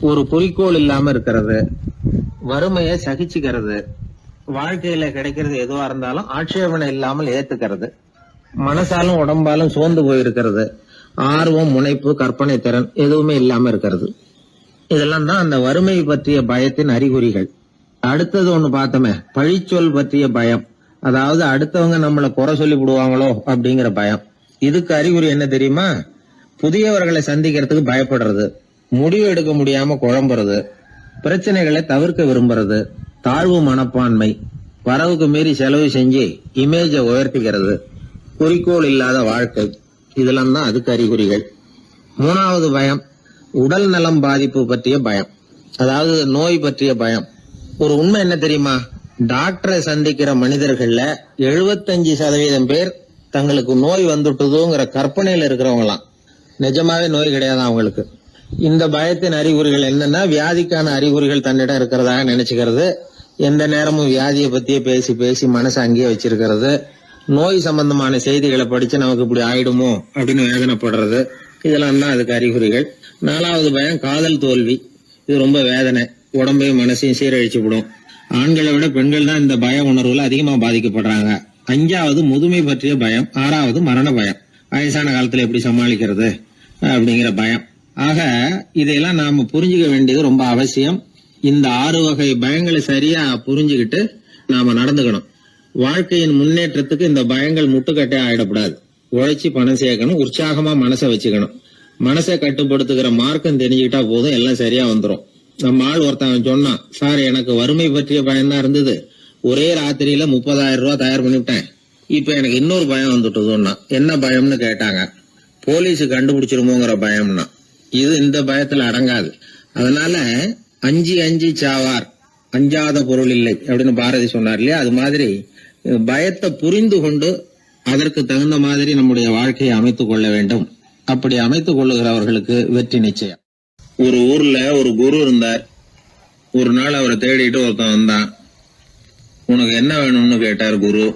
ஒரு குறிக்கோள் இல்லாம இருக்கிறது, வறுமையை சகிச்சுக்கிறது, வாழ்க்கையில கிடைக்கிறது எதுவா இருந்தாலும் ஆட்சேபனை இல்லாமல் ஏத்துக்கிறது, மனசாலும் உடம்பாலும் சோர்ந்து போயிருக்கிறது, ஆர்வம், முனைப்பு, கற்பனை திறன் எதுவுமே இல்லாம இருக்கிறது. இதெல்லாம் தான் அந்த வறுமை பற்றிய பயத்தின் அறிகுறிகள். அடுத்தது ஒண்ணு பார்த்தோமே, பழிச்சொல் பற்றிய பயம். அதாவது அடுத்தவங்க நம்மளை குறை சொல்லி விடுவாங்களோ அப்படிங்கிற பயம். இதுக்கு அறிகுறி என்ன தெரியுமா? புதியவர்களை சந்திக்கிறதுக்கு பயப்படுறது, முடிவு எடுக்க முடியாம குழம்புறது, பிரச்சனைகளை தவிர்க்க விரும்புறது, தாழ்வு மனப்பான்மை, வரவுக்கு மீறி செலவு செஞ்சு இமேஜ உயர்த்திக்கிறது, குறிக்கோள் இல்லாத வாழ்க்கை. இதெல்லாம் தான் அதுக்கு அறிகுறிகள். 3வது பயம் உடல் நலம் பாதிப்பு பற்றிய பயம், அதாவது நோய் பற்றிய பயம். ஒரு உண்மை என்ன தெரியுமா? டாக்டரை சந்திக்கிற மனிதர்கள்ல 75% பேர் தங்களுக்கு நோய் வந்துட்டுதுங்கிற கற்பனையில இருக்கிறவங்களாம். நிஜமாவே நோய் கிடையாது அவங்களுக்கு. இந்த பயத்தின் அறிகுறிகள் என்னன்னா, வியாதிக்கான அறிகுறிகள் தன்னிடம் இருக்கிறதாக நினைச்சுக்கிறது, எந்த நேரமும் வியாதியை பத்தியே பேசி பேசி மனசை அங்கேயே வச்சிருக்கிறது, நோய் சம்பந்தமான செய்திகளை படிச்சு நமக்கு இப்படி ஆயிடுமோ அப்படின்னு வேதனைப்படுறது. இதெல்லாம் தான் அதுக்கு அறிகுறிகள். 4வது பயம் காதல் தோல்வி. இது ரொம்ப வேதனை, உடம்பையும் மனசையும் சீரழிச்சு விடும். ஆண்களை விட பெண்கள் தான் இந்த பய உணர்வுல அதிகமா பாதிக்கப்படுறாங்க. 5வது முதுமை பற்றிய பயம். 6வது மரண பயம், வயசான காலத்துல எப்படி சமாளிக்கிறது அப்படிங்கிற பயம். ஆக இதையெல்லாம் நாம புரிஞ்சுக்க வேண்டியது ரொம்ப அவசியம். இந்த 6 வகை பயங்களை சரியா புரிஞ்சுக்கிட்டு நாம நடந்துக்கணும். வாழ்க்கையின் முன்னேற்றத்துக்கு இந்த பயங்கள் முட்டுக்கட்டே ஆயிடக்கூடாது. உழைச்சி பணம் சேர்க்கணும், உற்சாகமா மனசை வச்சுக்கணும். மனசை கட்டுப்படுத்துகிற மார்க்கம் தெரிஞ்சுக்கிட்டா போதும், எல்லாம் சரியா வந்துடும். நம்ம ஆள் ஒருத்தன் சொன்னான், சார் எனக்கு வறுமை பற்றிய பயம் தான் இருந்தது, ஒரே ராத்திரியில 30,000 ரூபாய் தயார் பண்ணிவிட்டேன், இப்ப எனக்கு இன்னொரு பயம் வந்துட்டுதுன்னா. என்ன பயம்னு கேட்டாங்க. போலீஸ் கண்டுபிடிச்சிருமோங்கிற பயம்னா. இது இந்த பயத்துல அடங்காது. அதனால அஞ்சி சாவார், அஞ்சாத பொருள் இல்லை அப்படின்னு பாரதி சொன்னார் இல்லையா? அது மாதிரி பயத்தை புரிந்து கொண்டு அதற்கு தகுந்த மாதிரி நம்முடைய வாழ்க்கையை அமைத்துக் கொள்ள வேண்டும். அப்படி அமைத்துக் கொள்ளுகிறவர்களுக்கு வெற்றி நிச்சயம். ஒரு ஊர்ல ஒரு குரு இருந்தார். ஒரு நாள் அவரை தேடிட்டு ஒருத்தன் வந்தான். உனக்கு என்ன வேணும்னு கேட்டார் குரு.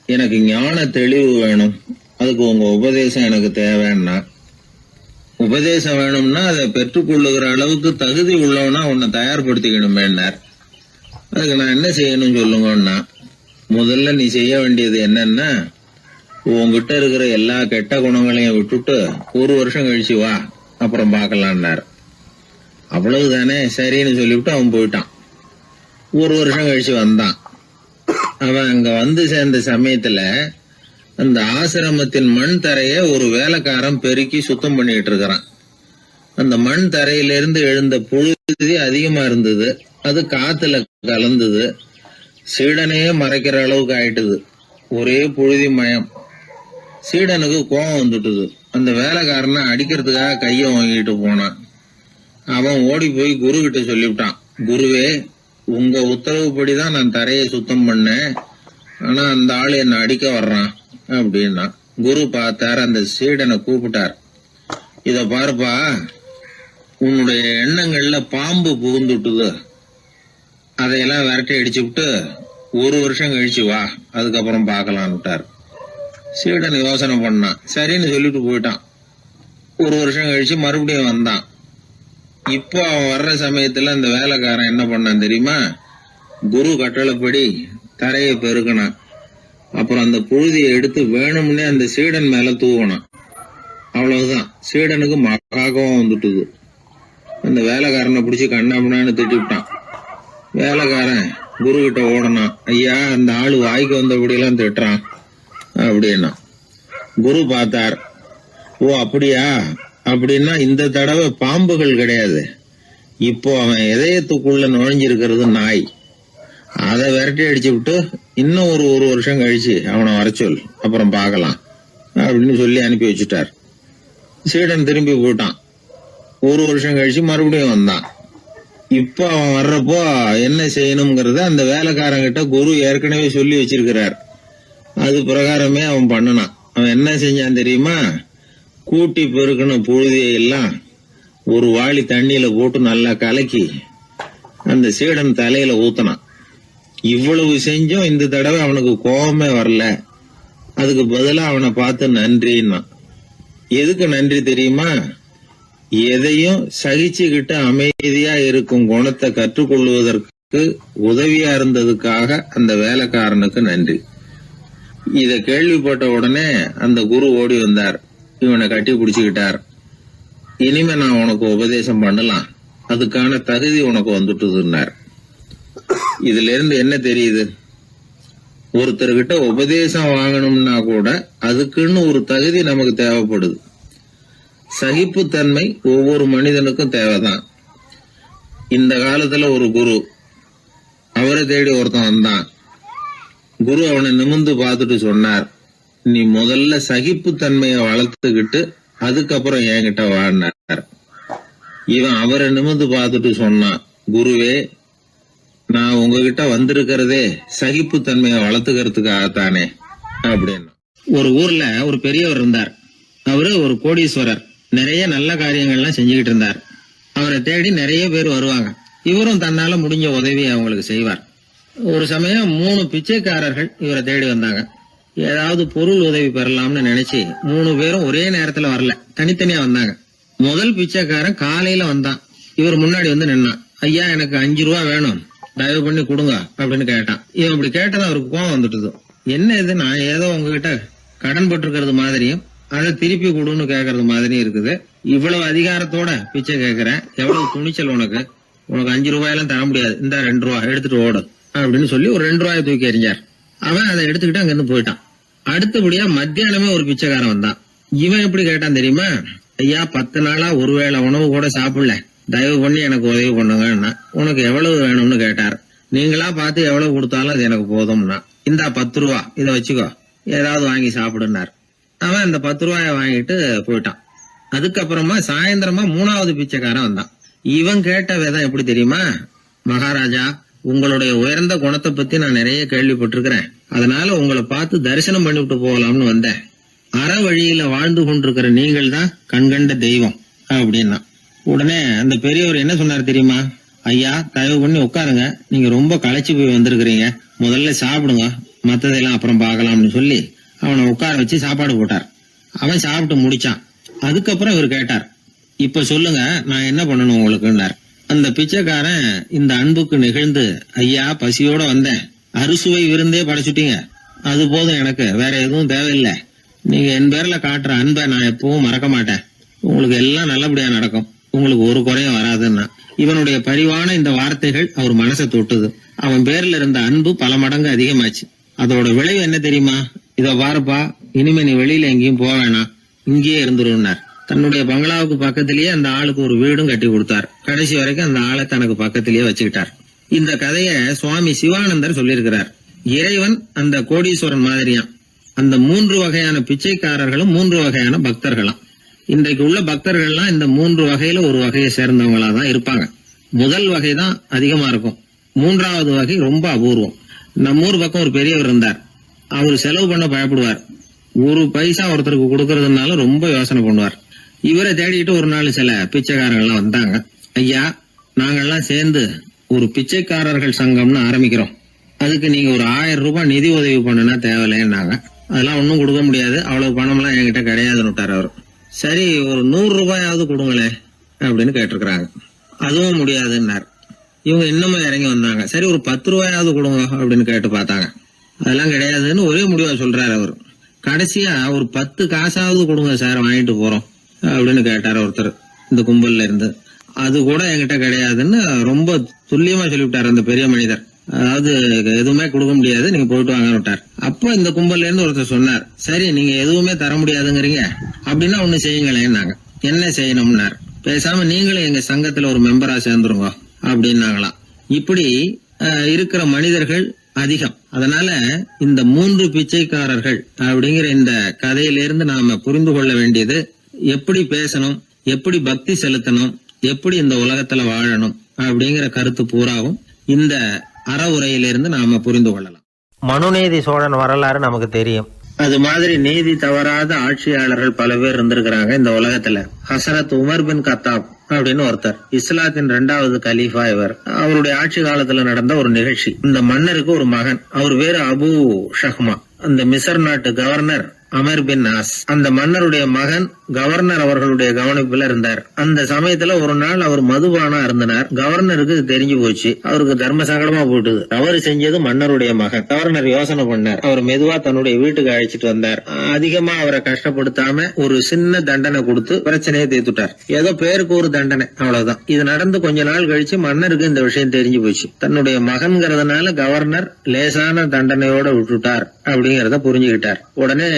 எனக்கு ஞான தெளிவு வேணும், அதுக்கு உங்க உபதேசம் எனக்கு தேவைன்னா. உபதேசம் வேணும்னா அதை பெற்றுக்கொள்ளுகிற அளவுக்கு தகுதி உள்ளவனா உன்னை தயார்படுத்திக்கணுமேன்னார். அதுக்கு நான் என்ன செய்யணும் சொல்லுங்கன்னா, முதல்ல நீ செய்ய வேண்டியது என்னன்னா, உங்ககிட்ட இருக்கிற எல்லா கெட்ட குணங்களையும் விட்டுட்டு 1 வருஷம் கழிச்சு வா, அப்புறம் பாக்கலான்னாரு. அவ்வளவுதானே, சரின்னு சொல்லிவிட்டு அவன் போயிட்டான். 1 வருஷம் கழிச்சு வந்தான். அவன் அங்க வந்து சேர்ந்த சமயத்துல அந்த ஆசிரமத்தின் மண் தரைய ஒரு வேலைக்காரன் பெருக்கி சுத்தம் பண்ணிட்டு இருக்கிறான். அந்த மண் தரையிலிருந்து எழுந்த புழுதி அதிகமா இருந்தது. அது காத்துல கலந்தது, சீடனையே மறைக்கிற அளவுக்கு ஆயிட்டுது. ஒரே புழுதி மயம். சீடனுக்கு கோபம் வந்துட்டுது. அந்த வேலைக்காரனை அடிக்கிறதுக்காக கைய வாங்கிட்டு போனான். அவன் ஓடி போய் குரு கிட்ட சொல்லிவிட்டான், குருவே, உங்க உத்தரவுப்படிதான் நான் தரையை சுத்தம் பண்ணேன், ஆனா அந்த ஆளு என்ன அடிக்க வர்றான் அப்படின்னா. குரு பார்த்தார், அந்த சீடனை கூப்பிட்டார். இத பாருப்பா, உன்னுடைய எண்ணங்கள்ல பாம்பு புகுந்துட்டுது, அதையெல்லாம் விரட்டி அடிச்சு விட்டு 1 வருஷம் கழிச்சு வா, அதுக்கப்புறம் பார்க்கலான்னுட்டார். சீடன் யோசனை பண்ணான். சரின்னு சொல்லிட்டு போயிட்டான். 1 வருஷம் கழிச்சு மறுபடியும் வந்தான். இப்போ அவன் வர்ற சமயத்துல அந்த வேலைக்காரன் என்ன பண்ணான் தெரியுமா? குரு கட்டளைப்படி தரையை பெருக்கினான். அப்புறம் அந்த புழுதியை எடுத்து வேணும்னே அந்த சீடன் மேல தூவனான். அவ்வளவுதான், சீடனுக்கு மகாகம் வந்துட்டுது. அந்த வேலைக்காரனை பிடிச்சி கண்ணாமண்ணான்னு திட்டிவிட்டான். வேலைக்காரன் குரு கிட்ட ஓடனான். ஐயா, அந்த ஆளு வாய்க்கு வந்தபடியெல்லாம் திட்டுறான் அப்படின்னா. குரு பார்த்தார். ஓ அப்படியா? அப்படின்னா இந்த தடவை பாம்புகள் கிடையாது, இப்போ அவன் இதயத்துக்குள்ள நுழைஞ்சிருக்கிறது நாய். அதை விரட்டி அடிச்சு விட்டு இன்னும் ஒரு வருஷம் கழிச்சு அவனை வர சொல், அப்புறம் பார்க்கலாம் அப்படின்னு சொல்லி அனுப்பி வச்சுட்டார். சீடன் திரும்பி போயிட்டான். 1 வருஷம் கழிச்சு மறுபடியும் வந்தான். இப்ப அவன் வர்றப்போ என்ன செய்யணுங்கிறத அந்த வேலைக்காரங்கிட்ட குரு ஏற்கனவே சொல்லி வச்சிருக்கிறார். அது பிரகாரமே அவன் பண்ணனான். அவன் என்ன செஞ்சான் தெரியுமா? கூட்டி பெருக்கணும் புழுதியை எல்லாம் ஒரு வாளி தண்ணியில போட்டு நல்லா கலக்கி அந்த சீடன் தலையில ஊத்தனான். இவ்வளவு செஞ்சும் இந்த தடவை அவனுக்கு கோபமே வரல. அதுக்கு பதிலா அவனை பார்த்து நன்றின்னா. எதுக்கு நன்றி தெரியுமா? எதையும் சகிச்சுக்கிட்டு அமைதியா இருக்கும் குணத்தை கற்றுக்கொள்வதற்கு உதவியா இருந்ததுக்காக அந்த வேலைக்காரனுக்கு நன்றி. இத கேள்விப்பட்ட உடனே அந்த குரு ஓடி வந்தார். இவனை கட்டி பிடிச்சுக்கிட்டார். இனிமே நான் உனக்கு உபதேசம் பண்ணலாம், அதுக்கான தகுதி உனக்கு வந்துட்டுதுன்னார். இதுல இருந்து என்ன தெரியுது? ஒருத்தர்கிட்ட உபதேசம் வாங்கணும்னா கூட அதுக்குன்னு ஒரு தகுதி நமக்கு தேவைப்படுது. சகிப்புத்தன்மை ஒவ்வொரு மனிதனுக்கும் தேவைதான். இந்த காலத்துல ஒரு குரு, அவரை தேடி ஒருத்தன் வந்தான். குரு அவனை நிமிர்ந்து பார்த்துட்டு சொன்னார், நீ முதல்ல சகிப்புத்தன்மையை வளர்த்துக்கிட்டு அதுக்கப்புறம் என்கிட்ட வாழ்னார். இவன் அவரை நிமிர்ந்து பார்த்துட்டு சொன்னான், குருவே, நான் உங்ககிட்ட வந்திருக்கிறதே சகிப்புத்தன்மையை வளர்த்துக்கிறதுக்காகத்தானே அப்படின்னா. ஒரு ஊர்ல ஒரு பெரியவர் இருந்தார். அவரு ஒரு கோடீஸ்வரர். நிறைய நல்ல காரியங்கள்லாம் செஞ்சுக்கிட்டு இருந்தார். அவரை தேடி நிறைய பேர் வருவாங்க. இவரும் தன்னால முடிஞ்ச உதவியை அவங்களுக்கு செய்வார். ஒரு சமயம் 3 பிச்சைக்காரர்கள் இவரை தேடி வந்தாங்க. ஏதாவது பொருள் உதவி பெறலாம்னு நினைச்சு 3 பேரும் ஒரே நேரத்துல வரல, தனித்தனியா வந்தாங்க. முதல் பிச்சைக்காரன் காலையில வந்தான். இவர் முன்னாடி வந்து நின்னான். ஐயா, எனக்கு 5 ரூபா வேணும், தயவு பண்ணி கொடுங்க அப்படின்னு கேட்டான். இவன் இப்படி கேட்டது அவருக்கு கோவம் வந்துட்டுது. என்ன இது, நான் ஏதோ உங்ககிட்ட கடன் பட்டிருக்கிறது மாதிரியும் அதை திருப்பி கொடுன்னு கேக்குறது மாதிரியும் இருக்குது. இவ்வளவு அதிகாரத்தோட பிச்சை கேக்குறேன், எவ்வளவு துணிச்சல் உனக்கு? உனக்கு 5 ரூபாயெல்லாம் தர முடியாது, இந்த 2 ரூபா எடுத்துட்டு ஓடு அப்படின்னு சொல்லி ஒரு 2 ரூபாயை தூக்கி எறிஞ்சார். அவன் அதை எடுத்துக்கிட்டு அங்க இருந்து போயிட்டான். அடுத்தபடியா மத்தியானமே ஒரு பிச்சைக்காரன் வந்தான். இவன் எப்படி கேட்டான் தெரியுமா? ஐயா, 10 நாளா ஒருவேளை உணவு கூட சாப்பிடல, தயவு பண்ணி எனக்கு உதவி பண்ணுங்கன்னா. உனக்கு எவ்வளவு வேணும்னு கேட்டார். நீங்களா பார்த்து எவ்வளவு கொடுத்தாலும் அது எனக்கு போதும்னா. இந்தா 10 ரூபா, இதை வச்சுக்கோ, ஏதாவது வாங்கி சாப்பிடுனார். அவன் அந்த 10 ரூபாய வாங்கிட்டு போயிட்டான். அதுக்கப்புறமா சாயந்தரமா 3வது பிச்சைக்காரன் வந்தான். இவன் கேட்ட விதம் எப்படி தெரியுமா? மகாராஜா, உங்களுடைய உயர்ந்த குணத்தை பத்தி நான் நிறைய கேள்விப்பட்டிருக்கிறேன், அதனால உங்களை பார்த்து தரிசனம் பண்ணிவிட்டு போகலாம்னு வந்தேன். அற வழியில வாழ்ந்து கொண்டிருக்கிற நீங்கள் தான் கண்கண்ட தெய்வம் அப்படின்னா. உடனே அந்த பெரியவர் என்ன சொன்னார் தெரியுமா? ஐயா, தயவு பண்ணி உட்காருங்க, நீங்க ரொம்ப களைச்சு போய் வந்திருக்கிறீங்க, முதல்ல சாப்பிடுங்க, மத்ததெல்லாம் அப்புறம் பார்க்கலாம்னு சொல்லி அவனை உட்கார வச்சு சாப்பாடு போட்டார். அவன் சாப்பிட்டு முடிச்சான். அதுக்கப்புறம் இவர் கேட்டார், இப்ப சொல்லுங்க, நான் என்ன பண்ணணும் உங்களுக்குன்னார். அந்த பிச்சைக்காரன் இந்த அன்புக்கு நிகழ்ந்து, ஐயா, பசியோட வந்தேன், அறுசுவை விருந்தே படைச்சுட்டீங்க, அது போதும், எனக்கு வேற எதுவும் தேவையில்லை. நீங்க என் பேர்ல காட்டுற அன்பை நான் எப்பவும் மறக்க மாட்டேன், உங்களுக்கு எல்லாம் நல்லபடியா நடக்கும், உங்களுக்கு ஒரு குறையும் வராதுன்னா. இவனுடைய பரிவான இந்த வார்த்தைகள் அவர் மனசை தொட்டுது. அவன் பேர்ல இருந்த அன்பு பல மடங்கு அதிகமாச்சு. அதோட விளைவு என்ன தெரியுமா? இத பாருப்பா, இனிமே நீ வெளியில எங்கேயும் போக வேணாம், இங்கேயே இருந்துருன்னார். தன்னுடைய பங்களாவுக்கு பக்கத்திலேயே அந்த ஆளுக்கு ஒரு வீடும் கட்டி கொடுத்தார். கடைசி வரைக்கும் அந்த ஆளை தனக்கு பக்கத்திலேயே வச்சுக்கிட்டார். இந்த கதைய சுவாமி சிவானந்தர் சொல்லியிருக்கிறார். இறைவன் அந்த கோடீஸ்வரன் மாதிரியாம். அந்த 3 வகையான பிச்சைக்காரர்களும் 3 வகையான பக்தர்களாம். இன்றைக்கு உள்ள பக்தர்கள்லாம் இந்த 3 வகையில ஒரு வகையை சேர்ந்தவங்களா தான் இருப்பாங்க. முதல் வகை தான் அதிகமா இருக்கும், 3வது வகை ரொம்ப அபூர்வம். நம்ம ஊர் பக்கம் ஒரு பெரியவர் இருந்தார். அவர் செலவு பண்ண பயப்படுவார். 1 பைசா ஒருத்தருக்கு கொடுக்கறதுனால ரொம்ப யோசனை பண்ணுவார். இவரை தேடிட்டு ஒரு நாள் சில பிச்சைக்காரங்கள்லாம் வந்தாங்க. ஐயா, நாங்கெல்லாம் சேர்ந்து ஒரு பிச்சைக்காரர்கள் சங்கம்னு ஆரம்பிக்கிறோம். அதுக்கு நீங்க ஒரு 1000 ரூபாய் நிதி உதவி பண்ணுனா தேவையில்லைன்னாங்க. அதெல்லாம் ஒன்னும் கொடுக்க முடியாது, அவ்வளவு பணம்லாம் என்கிட்ட கிடையாதுன்னு விட்டார் அவர். சரி, ஒரு 100 ரூபாயாவது கொடுங்களே அப்படின்னு கேட்டிருக்கிறாங்க. அதுவும் முடியாதுன்னார். இவங்க இன்னமும் இறங்கி வந்தாங்க. சரி, ஒரு 10 ரூபாயாவது கொடுங்க அப்படின்னு கேட்டு பார்த்தாங்க. அதெல்லாம் கிடையாதுன்னு ஒரே முடிவா சொல்றாரு அவர். கடைசியா ஒரு 10 காசாவது கொடுங்க சார், வாங்கிட்டு போறோம் அப்படின்னு கேட்டார் ஒருத்தர் இந்த கும்பல்ல இருந்து. அது கூட என்கிட்ட கிடையாதுன்னு ரொம்ப துல்லியமா சொல்லிவிட்டார் அந்த பெரிய மனிதர். அதாவது எதுவுமே கொடுக்க முடியாது, நீங்க போயிட்டு வாங்கன்னு விட்டார். அப்ப இந்த கும்பல்ல இருந்து ஒருத்தர் சொன்னார், சரி நீங்க எதுவுமே தர முடியாதுங்கிறீங்க, அப்படின்னா ஒண்ணு செய்யுங்களேன்னாங்க. என்ன செய்யணும்னார். பேசாம நீங்களும் எங்க சங்கத்துல ஒரு மெம்பரா சேர்ந்துருங்க அப்படின்னாங்களாம். இப்படி இருக்கிற மனிதர்கள் அதிகம். அதனால இந்த 3 பிச்சைக்காரர்கள் அப்படிங்கிற இந்த கதையிலிருந்து நாம புரிந்து கொள்ள வேண்டியது, எப்படி பேசணும், எப்படி பக்தி செலுத்தணும், எப்படி இந்த உலகத்துல வாழணும் அப்படிங்கிற கருத்து பூராவும் இந்த அறவுரையிலிருந்து நாம புரிந்து கொள்ளலாம். மனுநீதி சோழன் வரலாறு நமக்கு தெரியும். அது மாதிரி நீதி தவறாத ஆட்சியாளர்கள் பல பேர் இருந்திருக்கிறாங்க இந்த உலகத்துல. ஹசரத் உமர் பின் கத்தாப் அப்படின்னு ஒருத்தர், இஸ்லாத்தின் 2வது கலீஃபா இவர். அவருடைய ஆட்சி காலத்துல நடந்த ஒரு நிகழ்ச்சி. இந்த மன்னருக்கு ஒரு மகன், அவர் பேரு அபு ஷஹ்மா. அந்த மிசர் நாட்டு கவர்னர் அமர் பின் நாஸ், அந்த மன்னருடைய மகன் கவர்னர் அவர்களுடைய கவனிப்புல இருந்தார். அந்த சமயத்துல ஒரு நாள் அவர் மதுபானம் அருந்தினார். கவர்னருக்கு தெரிஞ்சு போச்சு. அவருக்கு தர்ம சங்கடமா போட்டுது. அவர் செஞ்சது மன்னருடைய மகன். கவர்னர் யோசனை பண்ணார். அவர் மெதுவா தன்னுடைய வீட்டுக்கு அழைச்சிட்டு வந்தார். அதிகமா அவரை கஷ்டப்படுத்தாம ஒரு சின்ன தண்டனை கொடுத்து பிரச்சனையை தீர்த்துட்டார். ஏதோ பேருக்கு ஒரு தண்டனை, அவ்வளவுதான். இது நடந்து கொஞ்ச நாள் கழிச்சு மன்னருக்கு இந்த விஷயம் தெரிஞ்சு போச்சு. தன்னுடைய மகன்கிறதுனால கவர்னர் லேசான தண்டனையோட விட்டுட்டார் அப்படிங்கறத புரிஞ்சுக்கிட்டார். உடனே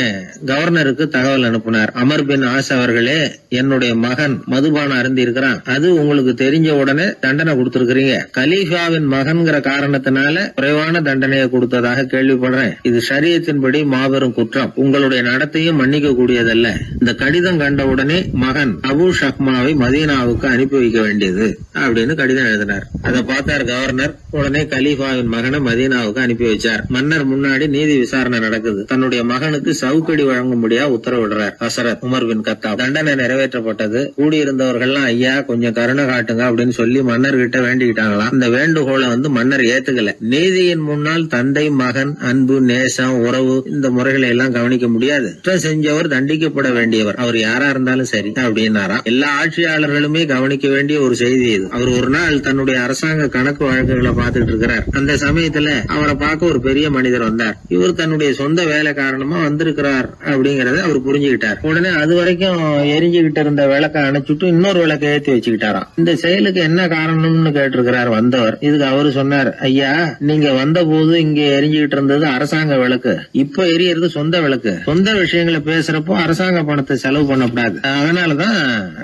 கவர்னருக்கு தகவல் அனுப்பினார். அமர் பின் ஆஸ் அவர்களே, என்னுடைய மகன் மதுபானம் அருந்தி இருக்கிறான், அது உங்களுக்கு தெரிஞ்ச உடனே தண்டனை கொடுத்திருக்கிறீங்க. கலீஃபாவின் மகன்கிற காரணத்தினால குறைவான தண்டனையை கொடுத்ததாக கேள்விப்படுறேன். இது ஷரியத்தின்படி மாபெரும் குற்றம். உங்களுடைய நடத்தையும் மன்னிக்க கூடியதல்ல. இந்த கடிதம் கண்ட உடனே மகன் அபு ஷஹ்மாவை மதீனாவுக்கு அனுப்பி வைக்க வேண்டியது அப்படின்னு கடிதம் எழுதினார். அதை பார்த்தார் கவர்னர். உடனே கலீஃபாவின் மகனை மதீனாவுக்கு அனுப்பி வச்சார். மன்னர் முன்னாடி நீதி விசாரணை நடக்குது. தன்னுடைய மகனுக்கு சவுக்கடி வழங்கும்படியா உத்தரவிடுறார் ஹசரத் உமர் பின் கத்தாப். தண்டனை நிறைவேற்றப்பட்டது. கூடியிருந்தவர்கள்லாம் ஐயா கொஞ்சம் கருணை காட்டுங்க அப்படின்னு சொல்லி மன்னர்கிட்ட வேண்டிக்கிட்டாங்களாம். இந்த வேண்டுகோளை மன்னர் ஏத்துக்கல. நீதியின் முன்னால் தந்தை மகன் அன்பு நேசம் உறவு இந்த முறைகளை எல்லாம் கவனிக்க முடியாது. குற்றம் செஞ்சவர் தண்டிக்கப்பட வேண்டியவர், அவர் யாரா இருந்தாலும் சரி அப்படின்னாராம். எல்லா ஆட்சியாளர்களுமே கவனிக்க வேண்டிய ஒரு செய்தி இது. அவர் ஒரு நாள் தன்னுடைய அரசாங்க கணக்கு வழக்குகளை பார்த்துட்டு இருக்கிறார். அந்த சமயத்துல அவரை பார்க்க ஒரு பெரிய மனிதர் வந்தார். இவர் தன்னுடைய சொந்த வேலை காரணமா வந்திருக்கிறார் அப்படிங்கறத அவர் புரிஞ்சுக்கிட்டார். உடனே அது வரைக்கும் எரிஞ்சுகிட்டு இருந்த விளக்க அணைச்சுட்டு இன்னொரு விளக்க ஏற்றி வச்சுக்கிட்டாராம். இந்த செயலுக்கு என்ன காரணம்னு கேட்டிருக்கிறார் வந்தவர். இதுக்கு அவரு சொன்னார், ஐயா நீங்க வந்த போது இங்க எரிஞ்சுகிட்டு இருந்தது அரசாங்க விளக்கு, இப்ப எரியறது சொந்த விளக்கு. சொந்த விஷயங்களை பேசுறப்போ அரசாங்க பணத்தை செலவு பண்ணக்கூடாது, அதனாலதான்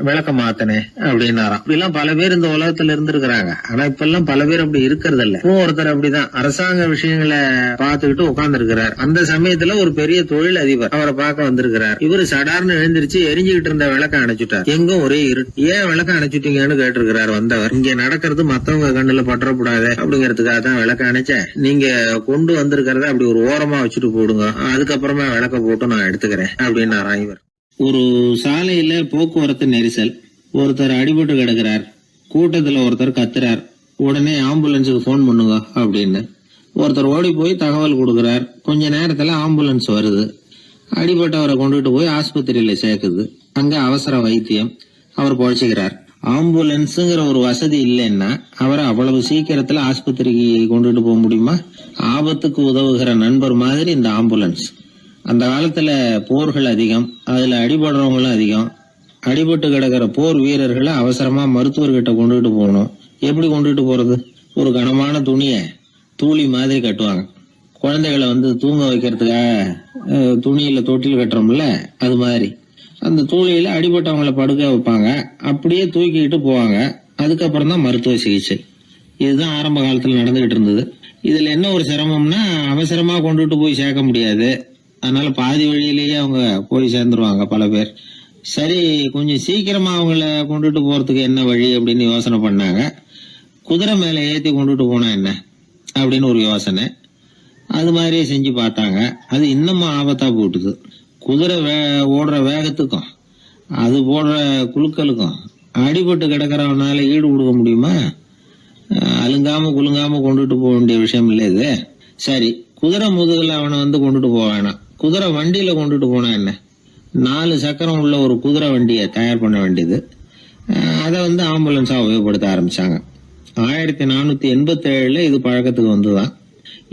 விளக்க மாத்தினேன் அப்படின்னாராம். இப்படி எல்லாம் பல பேர் இந்த உலகத்துல இருந்திருக்கிறாங்க. ஆனா இப்ப எல்லாம் பல பேர் அப்படி இருக்கிறது இல்ல. ஒருத்தர் அப்படிதான் அரசாங்க விஷயங்களை பார்த்துக்கிட்டு உட்கார்ந்து இருக்கிறார். அந்த சமயத்துல ஒரு பெரிய தொழில் அதிபர் அவரை பார்க்க வந்திருக்கிறார். இவரு சடார்னு எழுந்திருச்சு எரிஞ்சுகிட்டு இருந்த விளக்க அணைச்சுட்டார். எங்கும் ஒரே இருட்டு. ஏன் விளக்க அணைச்சுட்டீங்கன்னு கேட்டிருக்கிறார் வந்தவர். இங்க நடக்கிறது மத்தவங்க கண்ணுல பற்றக்கூடாது அப்படிங்கறதுக்காக தான் விளக்க அணைச்சேன். நீங்க கொண்டு வந்திருக்கிறத அப்படி ஒரு ஓரமா வச்சுட்டு போடுங்க, அதுக்கப்புறமா விளக்க போட்டு நான் எடுத்துக்கிறேன் அப்படின்னாராம் இவர். ஒரு சாலையில போக்குவரத்து நெரிசல். ஒருத்தர் அடிபட்டு கிடக்கிறார். கூட்டத்துல ஒருத்தர் கத்துறார். உடனே ஆம்புலன்ஸுக்கு போன் பண்ணுங்க அப்படின்னு ஒருத்தர் ஓடி போய் தகவல் கொடுக்கிறார். கொஞ்ச நேரத்துல ஆம்புலன்ஸ் வருது. அடிபட்டவரை கொண்டுட்டு போய் ஆஸ்பத்திரியில சேர்க்குது. அங்க அவசர வைத்தியம். அவர் பொழைச்சுக்கிறார். ஆம்புலன்ஸுங்கிற ஒரு வசதி இல்லைன்னா அவரை அவ்வளவு சீக்கிரத்துல ஆஸ்பத்திரிக்கு கொண்டுட்டு போக முடியுமா? ஆபத்துக்கு உதவுகிற நண்பர் மாதிரி இந்த ஆம்புலன்ஸ். அந்த காலத்துல போர்கள் அதிகம், அதுல அடிபடுறவங்களும் அதிகம். அடிபட்டு கிடக்கிற போர் வீரர்களை அவசரமா மருத்துவர்கிட்ட கொண்டுட்டு போகணும். எப்படி கொண்டுட்டு போறது? ஒரு கனமான துணியை தூளி மாதிரி கட்டுவாங்க. குழந்தைகளை தூங்க வைக்கிறதுக்காக துணியில தொட்டில் கட்டுறோம்ல, அது மாதிரி அந்த தூளியில அடிபட்டவங்களை படுக்க வைப்பாங்க. அப்படியே தூக்கிட்டு போவாங்க. அதுக்கப்புறம் தான் மருத்துவ சிகிச்சை. இதுதான் ஆரம்ப காலத்துல நடந்துகிட்டு இருந்தது. இதுல என்ன ஒரு சிரமம்னா அவசரமா கொண்டுட்டு போய் சேர்க்க முடியாது. அதனால பாதி வழியிலேயே அவங்க போய் சேர்ந்துருவாங்க பல பேர். சரி, கொஞ்சம் சீக்கிரமா அவங்கள கொண்டுட்டு போறதுக்கு என்ன வழி அப்படின்னு யோசனை பண்ணாங்க. குதிரை மேல ஏத்தி கொண்டுட்டு போனா என்ன அப்படின்னு ஒரு யோசனை. அது மாதிரியே செஞ்சு பார்த்தாங்க. அது இன்னமும் ஆபத்தா போட்டுது. குதிரை ஓடுற வேகத்துக்கும் அது போடுற குலுக்கலுக்கும் அடிபட்டு கிடக்கிறவனால ஈடு கொடுக்க முடியுமா? அலுங்காம குலுங்காம கொண்டுட்டு போக வேண்டிய விஷயம் இல்லை இது. சரி, குதிரை முதுகுல அவனை கொண்டுட்டு போக வேணாம், குதிரை வண்டியில கொண்டுட்டு போனா என்ன? 4 சக்கரம் உள்ள ஒரு குதிரை வண்டியை தயார் பண்ண வேண்டியது. அதை ஆம்புலன்ஸா உபயோகப்படுத்த ஆரம்பிச்சாங்க. 1487 இது பழக்கத்துக்கு வந்துதான்.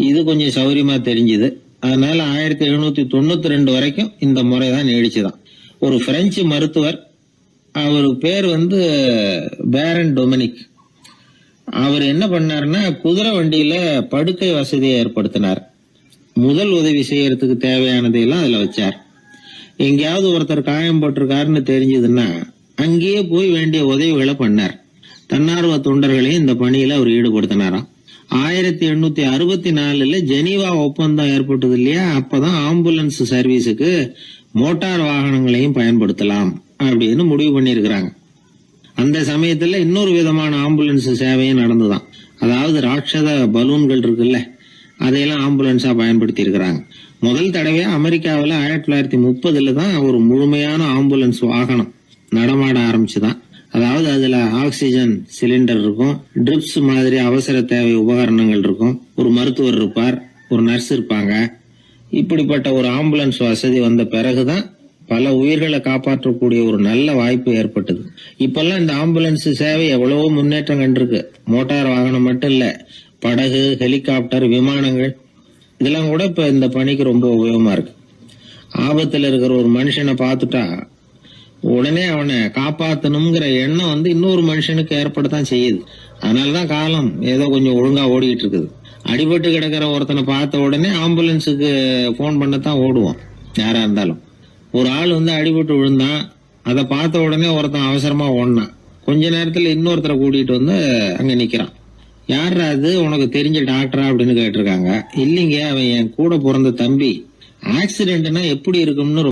இது கொஞ்சம் சௌரியமா தெரிஞ்சுது. அதனால 1792 வரைக்கும் இந்த முறைதான் நீடிச்சுதான். ஒரு பிரெஞ்சு மருத்துவர், அவரு பேர் பேரன் டொமினிக். அவர் என்ன பண்ணாருன்னா, குதிரை வண்டியில படுக்கை வசதியை ஏற்படுத்தினார். முதல் உதவி செய்யறதுக்கு தேவையானதையெல்லாம் அதுல வச்சார். எங்கேயாவது ஒருத்தர் காயம் போட்டிருக்காருன்னு தெரிஞ்சதுன்னா அங்கேயே போய் வேண்டிய உதவிகளை பண்ணார். தன்னார்வ தொண்டர்களையும் இந்த பணியில அவர் ஈடுபடுத்தினாராம். 1864 ஜெனீவா ஒப்பந்தம் ஏற்பட்டது இல்லையா, அப்பதான் ஆம்புலன்ஸ் சர்வீஸுக்கு மோட்டார் வாகனங்களையும் பயன்படுத்தலாம் அப்படின்னு முடிவு பண்ணிருக்கிறாங்க. அந்த சமயத்துல இன்னொரு விதமான ஆம்புலன்ஸ் சேவையும் நடந்துதான். அதாவது ராட்சத பலூன்கள் இருக்குல்ல, அதையெல்லாம் ஆம்புலன்ஸா பயன்படுத்தி இருக்கிறாங்க. முதல் தடவையா அமெரிக்காவில் 1930 தான் ஒரு முழுமையான ஆம்புலன்ஸ் வாகனம் நடமாட ஆரம்பிச்சுதான். அதாவது அதுல ஆக்சிஜன் சிலிண்டர் இருக்கும், ட்ரிப்ஸ் மாதிரி அவசர தேவை உபகரணங்கள் இருக்கும், ஒரு மருத்துவர் இருப்பார், ஒரு நர்ஸ் இருப்பாங்க. இப்படிப்பட்ட ஒரு ஆம்புலன்ஸ் வசதி வந்த பிறகுதான் பல உயிர்களை காப்பாற்றக்கூடிய ஒரு நல்ல வாய்ப்பு ஏற்பட்டது. இப்பெல்லாம் இந்த ஆம்புலன்ஸ் சேவை எவ்வளவோ முன்னேற்றம் கண்டிருக்கு. மோட்டார் வாகனம் மட்டும் இல்ல, படகு, ஹெலிகாப்டர், விமானங்கள் இதெல்லாம் கூட இப்ப இந்த பணிக்கு ரொம்ப உபயோகமா இருக்கு. ஆபத்துல இருக்கிற ஒரு மனுஷனை பார்த்துட்டா உடனே அவனை காப்பாத்தணுங்கிற எண்ணம் இன்னொரு மனுஷனுக்கு ஏற்படத்தான் செய்யுது. அதனாலதான் காலம் ஏதோ கொஞ்சம் ஒழுங்கா ஓடிட்டு இருக்குது. அடிபட்டு கிடக்கிற ஒருத்தனை பார்த்த உடனே ஆம்புலன்ஸுக்கு போன் பண்ணத்தான் ஓடுவோம் யாரா இருந்தாலும். ஒரு ஆள் அடிபட்டு விழுந்தான், அதை பார்த்த உடனே ஒருத்தன் அவசரமா ஓடினான். கொஞ்ச நேரத்துல இன்னொருத்தரை கூட்டிட்டு அங்க நிக்கிறான். யாரா அது, உனக்கு தெரிஞ்ச டாக்டரா அப்படின்னு கேட்டிருக்காங்க. இல்லைங்க, அவன் என் கூட பிறந்த தம்பி. ஆக்சிடென்ட்னா எப்படி இருக்கும்னு